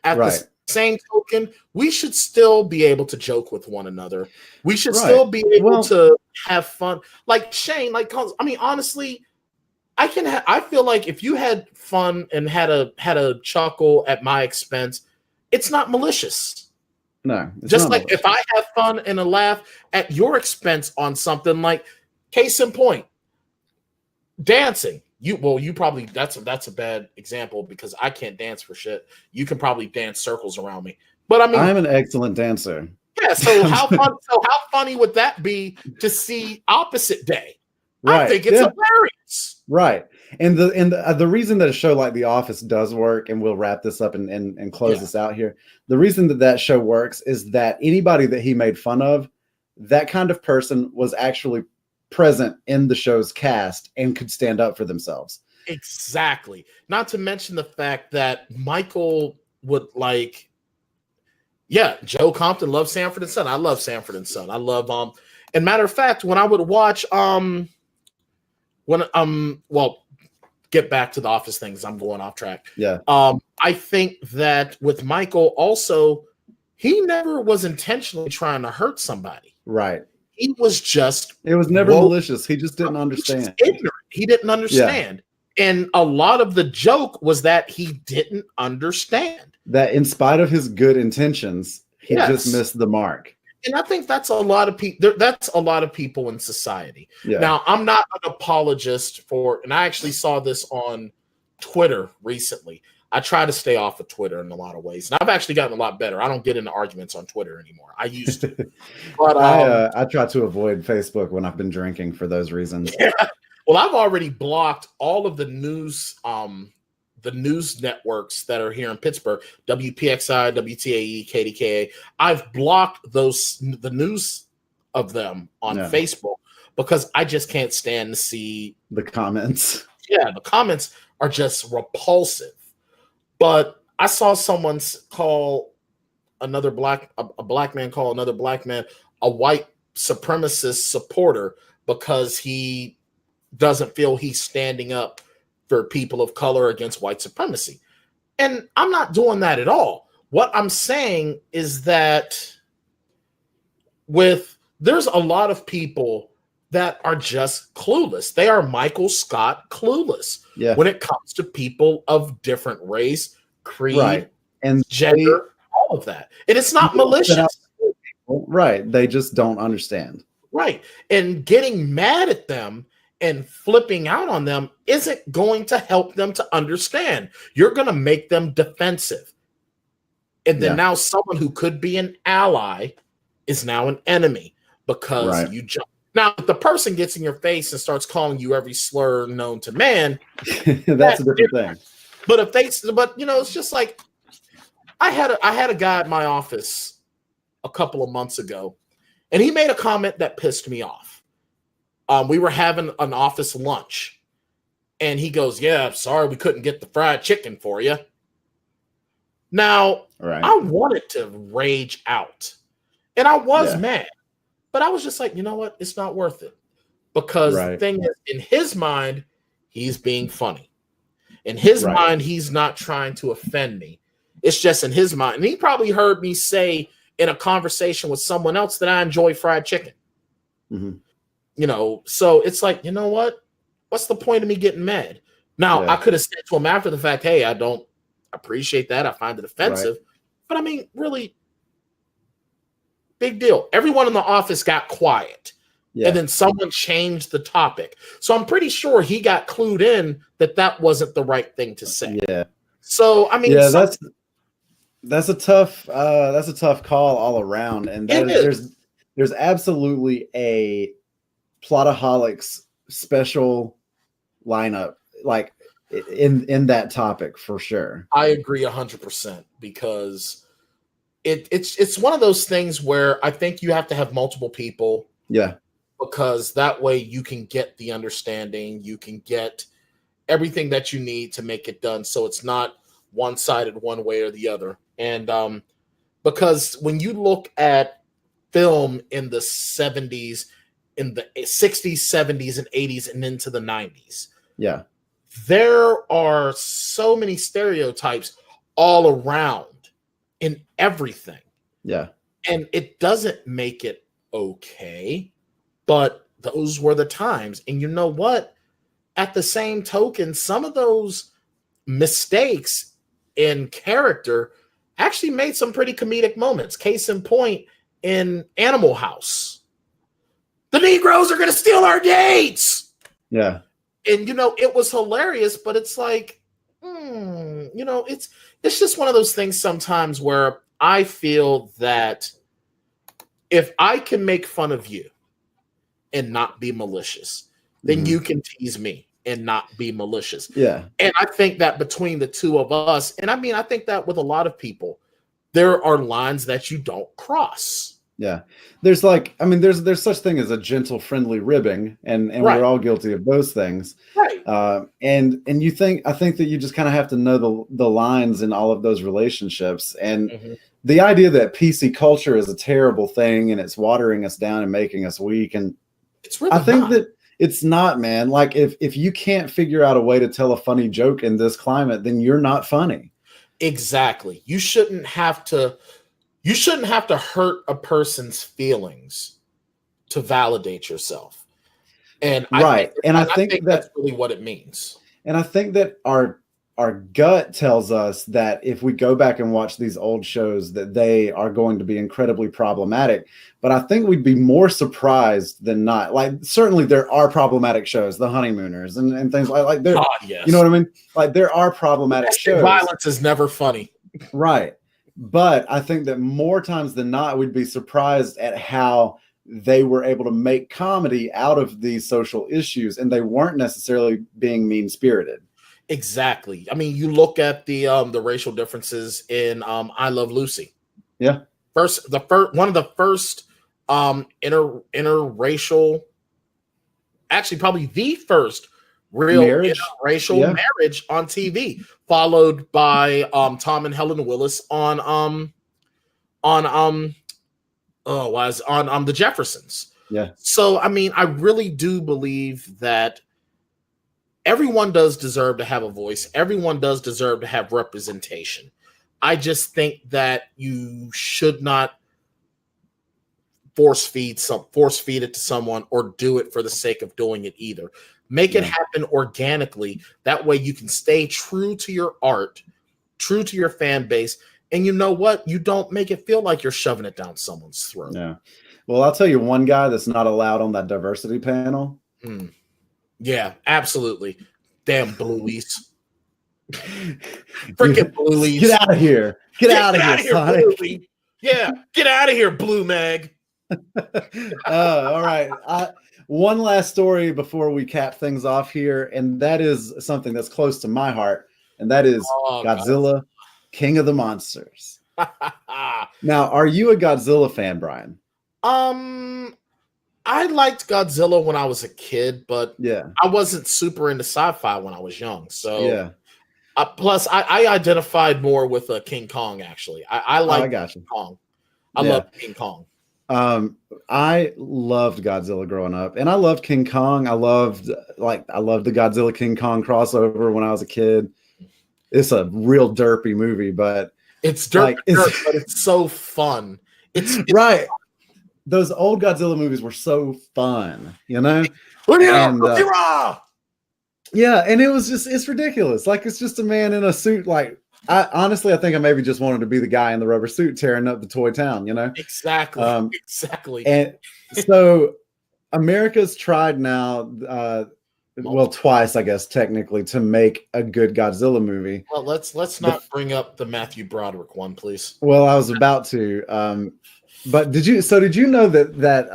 At the same token, we should still be able to joke with one another. We should still be able to have fun. Like Shane, I mean, honestly, I feel like if you had fun and had a chuckle at my expense, it's not malicious. No, just like malicious. If I have fun and a laugh at your expense on something, like case in point, dancing. You probably that's a bad example because I can't dance for shit. You can probably dance circles around me, but I mean, I'm an excellent dancer. Yeah. So how funny would that be to see opposite day? Right. I think it's hilarious. Right. And the reason that a show like The Office does work, and we'll wrap this up and close this out here. The reason that show works is that anybody that he made fun of, that kind of person was actually present in the show's cast and could stand up for themselves. Exactly. Not to mention the fact that Michael would Joe Compton loves Sanford and Son. I love Sanford and Son. I love and matter of fact, when I would watch get back to the Office things, I'm going off track. Yeah. I think that with Michael also, he never was intentionally trying to hurt somebody. Right. It was never malicious. He just didn't understand. Ignorant. He didn't understand. Yeah. And a lot of the joke was that he didn't understand. That in spite of his good intentions, he just missed the mark. And I think that's a lot of people. That's a lot of people in society. Yeah. Now, I'm not an apologist for, and I actually saw this on Twitter recently. I try to stay off of Twitter in a lot of ways, and I've actually gotten a lot better. I don't get into arguments on Twitter anymore. I used to, but I try to avoid Facebook when I've been drinking for those reasons. Yeah. Well, I've already blocked all of the news networks that are here in Pittsburgh: WPXI, WTAE, KDKA. I've blocked the news of them on Facebook because I just can't stand to see the comments. Yeah, the comments are just repulsive. But I saw someone call a black man call another black man a white supremacist supporter because he doesn't feel he's standing up for people of color against white supremacy. And I'm not doing that at all. What I'm saying is that there's a lot of people that are just clueless. They are Michael Scott clueless when it comes to people of different race, creed, and gender, all of that. And it's not malicious. Right. They just don't understand. Right. And getting mad at them and flipping out on them isn't going to help them to understand. You're going to make them defensive. And then now someone who could be an ally is now an enemy because you jump. Now, if the person gets in your face and starts calling you every slur known to man, that's a different thing. But it's just like I had a guy at my office a couple of months ago, and he made a comment that pissed me off. We were having an office lunch, and he goes, "Yeah, sorry we couldn't get the fried chicken for you." Now, I wanted to rage out, and I was mad. But I was just like, you know what? It's not worth it. Because the thing is, in his mind, he's being funny. In his mind, he's not trying to offend me. It's just in his mind. And he probably heard me say in a conversation with someone else that I enjoy fried chicken. Mm-hmm. You know, so it's like, you know what? What's the point of me getting mad? Now, I could have said to him after the fact, hey, I don't appreciate that. I find it offensive. But I mean, really, big deal. Everyone in the office got quiet. Yeah. And then someone changed the topic. So I'm pretty sure he got clued in that wasn't the right thing to say. Yeah. So, I mean, that's a tough call all around. And there's absolutely a Plotaholics special lineup like in that topic for sure. I agree 100% because it's one of those things where I think you have to have multiple people. Yeah. Because that way you can get the understanding, you can get everything that you need to make it done. So it's not one-sided one way or the other. And because when you look at film in the 70s, in the 60s, 70s, and 80s, and into the 90s, there are so many stereotypes all around in everything. Yeah. And it doesn't make it okay. But those were the times. And you know what? At the same token, some of those mistakes in character actually made some pretty comedic moments. Case in point, in Animal House. The Negroes are going to steal our dates! Yeah. And, you know, it was hilarious, but it's like, you know, it's just one of those things sometimes where I feel that if I can make fun of you, and not be malicious, then you can tease me and not be malicious. Yeah. And I think that between the two of us, and I mean, I think that with a lot of people, there are lines that you don't cross. Yeah. There's like, I mean, there's such thing as a gentle, friendly ribbing, and we're all guilty of those things. Right. And I think that you just kind of have to know the lines in all of those relationships. And the idea that PC culture is a terrible thing and it's watering us down and making us weak, and it's really I think that it's not, man. Like if you can't figure out a way to tell a funny joke in this climate, then you're not funny. Exactly. You shouldn't have to hurt a person's feelings to validate yourself. And I think that's really what it means. And I think that our gut tells us that if we go back and watch these old shows, that they are going to be incredibly problematic. But I think we'd be more surprised than not. Like, certainly there are problematic shows, The Honeymooners and things like that. Yes. You know what I mean? Like, there are problematic shows. Violence is never funny. Right. But I think that more times than not, we'd be surprised at how they were able to make comedy out of these social issues, and they weren't necessarily being mean-spirited. Exactly. I mean, you look at the racial differences in I Love Lucy. Yeah. One of the first interracial, actually probably the first real interracial marriage on TV, followed by Tom and Helen Willis on The Jeffersons. Yeah. So I mean, I really do believe that everyone does deserve to have a voice. Everyone does deserve to have representation. I just think that you should not force feed it to someone or do it for the sake of doing it either. Make it happen organically. That way you can stay true to your art, true to your fan base. And you know what? You don't make it feel like you're shoving it down someone's throat. Yeah. Well, I'll tell you one guy that's not allowed on that diversity panel. Yeah, absolutely. Damn Blueies. Freaking Blueies. Get out of here. Get out of here, Sonic. Bluey. Yeah, get out of here, Blue Mag. All right. One last story before we cap things off here, and that is something that's close to my heart, and that is Godzilla, King of the Monsters. Now, are you a Godzilla fan, Brian? I liked Godzilla when I was a kid, but yeah, I wasn't super into sci-fi when I was young. So yeah. Plus, I identified more with King Kong. Actually, I like King Kong. I love King Kong. I loved Godzilla growing up, and I loved King Kong. I loved the Godzilla King Kong crossover when I was a kid. It's a real derpy movie, but it's derp, but it's so fun. It's right. Those old Godzilla movies were so fun, you know? And, yeah, and it's ridiculous. Like, it's just a man in a suit. Like, I think I maybe just wanted to be the guy in the rubber suit tearing up the toy town, you know? Exactly. Exactly. And so America's tried now, twice, I guess, technically, to make a good Godzilla movie. Well, let's not bring up the Matthew Broderick one, please. Well, I was about to. But did you know that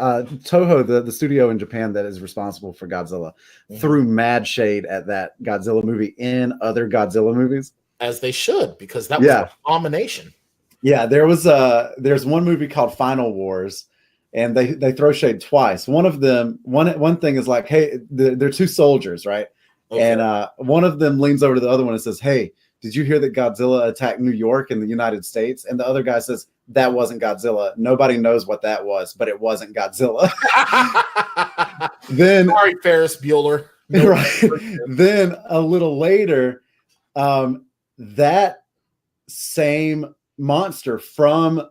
Toho, the studio in Japan that is responsible for Godzilla, threw mad shade at that Godzilla movie in other Godzilla movies? As they should, because that was an abomination. Yeah, there's one movie called Final Wars, and they throw shade twice. One thing is like, hey, they're two soldiers, right? Okay. And one of them leans over to the other one and says, hey, did you hear that Godzilla attacked New York in the United States? And the other guy says, that wasn't Godzilla. Nobody knows what that was, but it wasn't Godzilla. Then, sorry, Ferris Bueller. No, right. Then a little later, that same monster from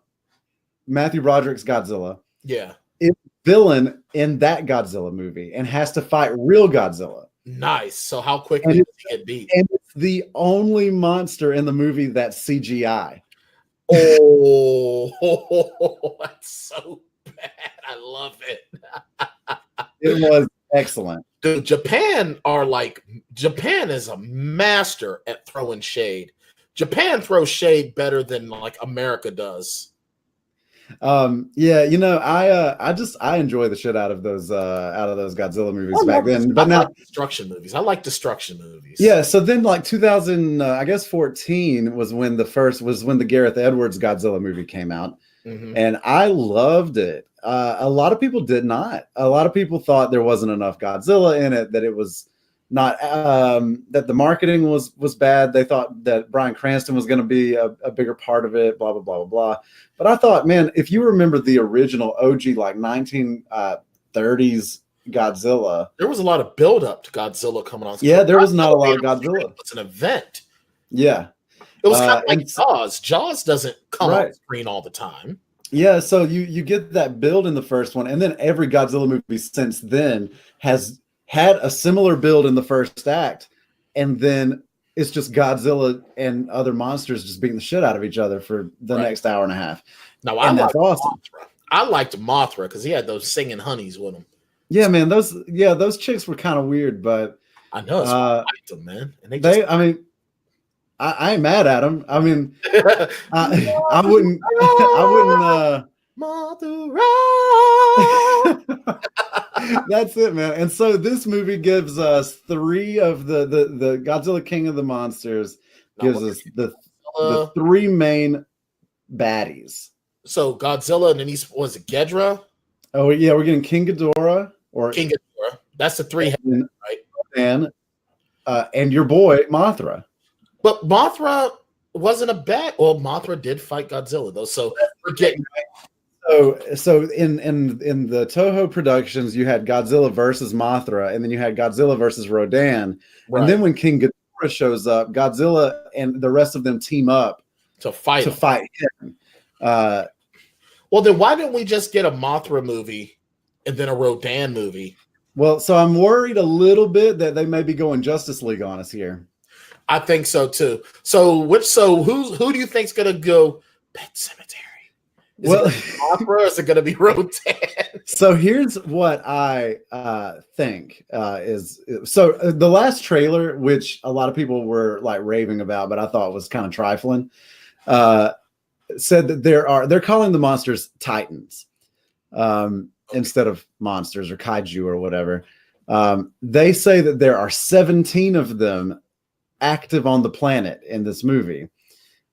Matthew Broderick's Godzilla, is villain in that Godzilla movie and has to fight real Godzilla. Nice. So how quickly does he get beat? And it's the only monster in the movie that's CGI. Oh, that's so bad. I love it. It was excellent. Dude, Japan is a master at throwing shade. Japan throws shade better than like America does. Yeah, you know, I enjoy the shit out of those Godzilla movies back then. But now destruction movies. I like destruction movies. Yeah, so then like 2014 was when the Gareth Edwards Godzilla movie came out. Mm-hmm. And I loved it. A lot of people did not. A lot of people thought there wasn't enough Godzilla in it, that it was not that the marketing was bad. They thought that Bryan Cranston was going to be a bigger part of it, blah, blah, blah, blah, blah. But I thought, man, if you remember the original OG, like 1930s Godzilla, there was a lot of build up to Godzilla coming on. Yeah, there was not a lot of Godzilla. It's an event. Yeah. It was kind of like Jaws. Jaws doesn't come on screen all the time. Yeah, so you get that build in the first one, and then every Godzilla movie since then has had a similar build in the first act, and then it's just Godzilla and other monsters just beating the shit out of each other for the next hour and a half. Now, that's awesome. I liked Mothra because he had those singing honeys with him. Yeah, man, those chicks were kind of weird, but I know I liked them, man. And I ain't mad at them. I mean, I wouldn't. Mothra. That's it, man. And so this movie gives us three of the Godzilla King of the Monsters. Gives us the three main baddies. So Godzilla, and then was it Ghidorah? Oh yeah, we're getting King Ghidorah or King Ghidorah. That's the three, right? And your boy Mothra. But Mothra wasn't a bad. Well, Mothra did fight Godzilla though, so we're getting. So in the Toho productions, you had Godzilla versus Mothra, and then you had Godzilla versus Rodan, and then when King Ghidorah shows up, Godzilla and the rest of them team up to fight him. Well, then why didn't we just get a Mothra movie and then a Rodan movie? Well, so I'm worried a little bit that they may be going Justice League on us here. I think so too. So who do you think's gonna go Pet Cemetery? Is it Mothra or is it gonna be Rodan? So here's what I think is the last trailer, which a lot of people were like raving about, but I thought was kind of trifling. Said that they're calling the monsters Titans instead of monsters or kaiju or whatever. They say that there are 17 of them active on the planet in this movie,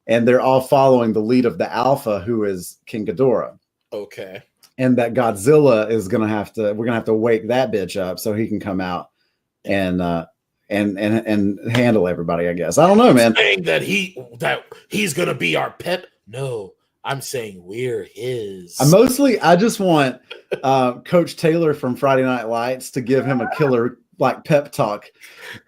and they're all following the lead of the Alpha, who is King Ghidorah. Okay. And that Godzilla is we're gonna have to wake that bitch up so he can come out and handle everybody. I guess I don't know, man. Saying that he's gonna be our pet. No, I'm saying we're his. I just want Coach Taylor from Friday Night Lights to give him a killer like pep talk.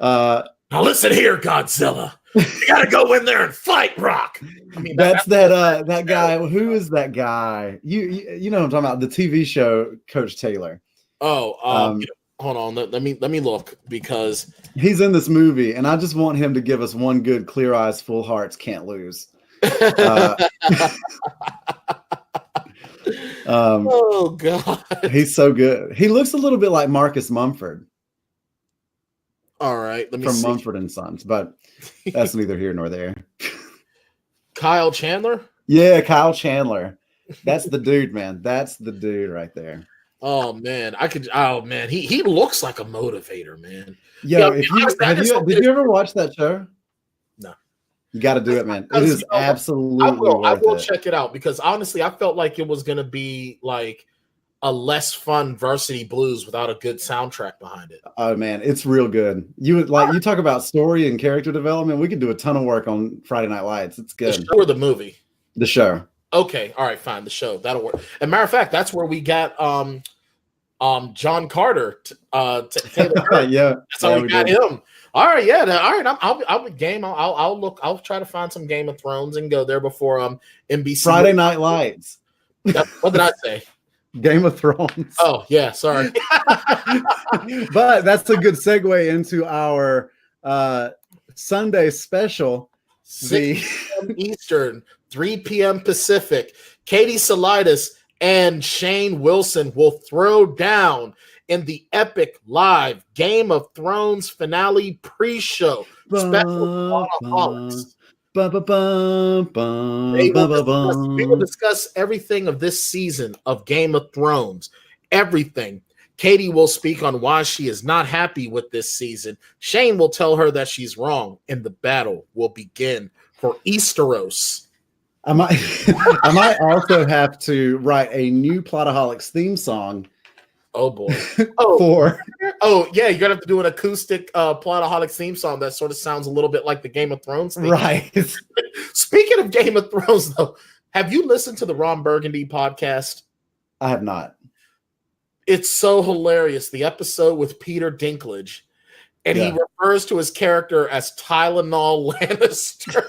Now listen here, Godzilla. You got to go in there and fight Rock. I mean, that's that guy. Who is that guy? You know what I'm talking about? The TV show Coach Taylor. Oh, hold on. Let me look, because he's in this movie, and I just want him to give us one good Clear Eyes, Full Hearts, Can't Lose. Oh God, he's so good. He looks a little bit like Marcus Mumford. All right, let me from see. Mumford and Sons, but that's neither here nor there. Kyle Chandler? Yeah, Kyle Chandler. That's the dude, man. That's the dude right there. Oh man, he looks like a motivator, man. Yo, did you ever watch that show? No. You got to do it, man. It is absolutely I will check it out, because honestly, I felt like it was going to be like a less fun Varsity Blues without a good soundtrack behind it. Oh man, it's real good. You talk about story and character development. We could do a ton of work on Friday Night Lights. It's good. The show or the movie? The show. Okay, all right, fine. The show, that'll work. As a matter of fact, that's where we got John Carter. Yeah, that's how we got him. All right, yeah, all right. I'll be game. I'll look. I'll try to find some Game of Thrones and go there before NBC. Friday Night Lights. What did I say? Game of Thrones. Oh yeah, sorry. But that's a good segue into our Sunday special. 6 p.m. Eastern, 3 p.m. Pacific. Katie Salidas and Shane Wilson will throw down in the epic live Game of Thrones finale pre-show special Plotaholics. We will discuss everything of this season of Game of Thrones. Everything. Katie will speak on why she is not happy with this season. Shane will tell her that she's wrong, and the battle will begin for Easteros. I might also have to write a new Plotaholics theme song. Oh boy! Yeah, you're gonna have to do an acoustic Plotaholics theme song that sort of sounds a little bit like the Game of Thrones theme. Right. Speaking of Game of Thrones, though, have you listened to the Ron Burgundy podcast? I have not. It's so hilarious. The episode with Peter Dinklage, and he refers to his character as Tylenol Lannister.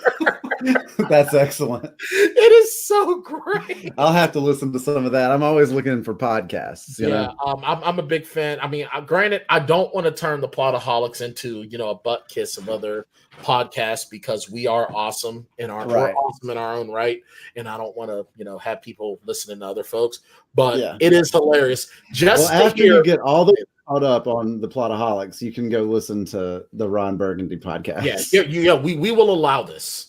That's excellent. It is so great. I'll have to listen to some of that. I'm always looking for podcasts. You know? I'm a big fan. I mean, granted, I don't want to turn the Plotaholics into a butt kiss of other podcasts, because we are awesome we're awesome in our own right, and I don't want to have people listening to other folks. But it is hilarious. After you get all the caught up on the Plotaholics, you can go listen to the Ron Burgundy podcast. Yeah. We will allow this.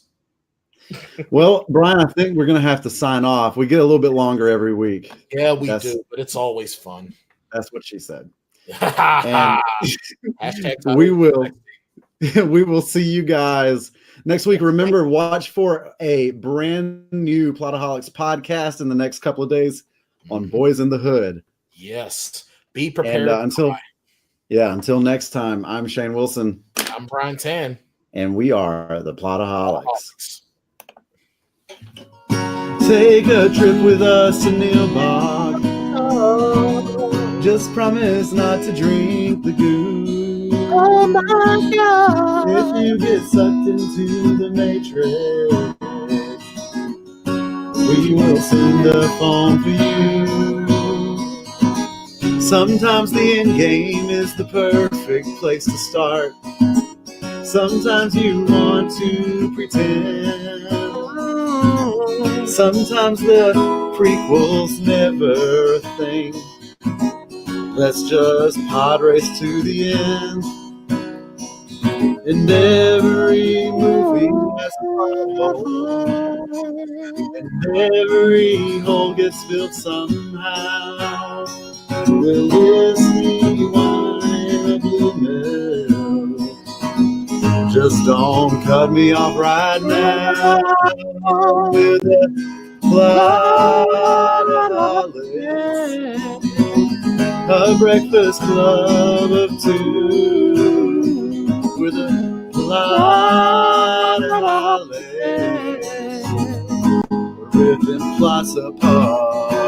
Well, Brian, I think we're going to have to sign off. We get a little bit longer every week. Yeah, we do, but it's always fun. That's what she said. And we will see you guys next week. Remember, watch for a brand new Plotaholics podcast in the next couple of days on Boys in the Hood. Yes. Be prepared. And until next time, I'm Shane Wilson. I'm Bryan Tan. And we are the Plotaholics. Take a trip with us to Neilbog. Just promise not to drink the goo. Oh my God. If you get sucked into the Matrix, we will send a phone for you. Sometimes the end game is the perfect place to start. Sometimes you want to pretend. Sometimes the prequel's never a thing. Let's just pod race to the end. And every movie has a hole, and every hole gets filled somehow. We'll whiskey, wine, a blue mill. Just don't cut me off right now with a Plotaholics, a breakfast club of two with a Plotaholics. ripping plots apart.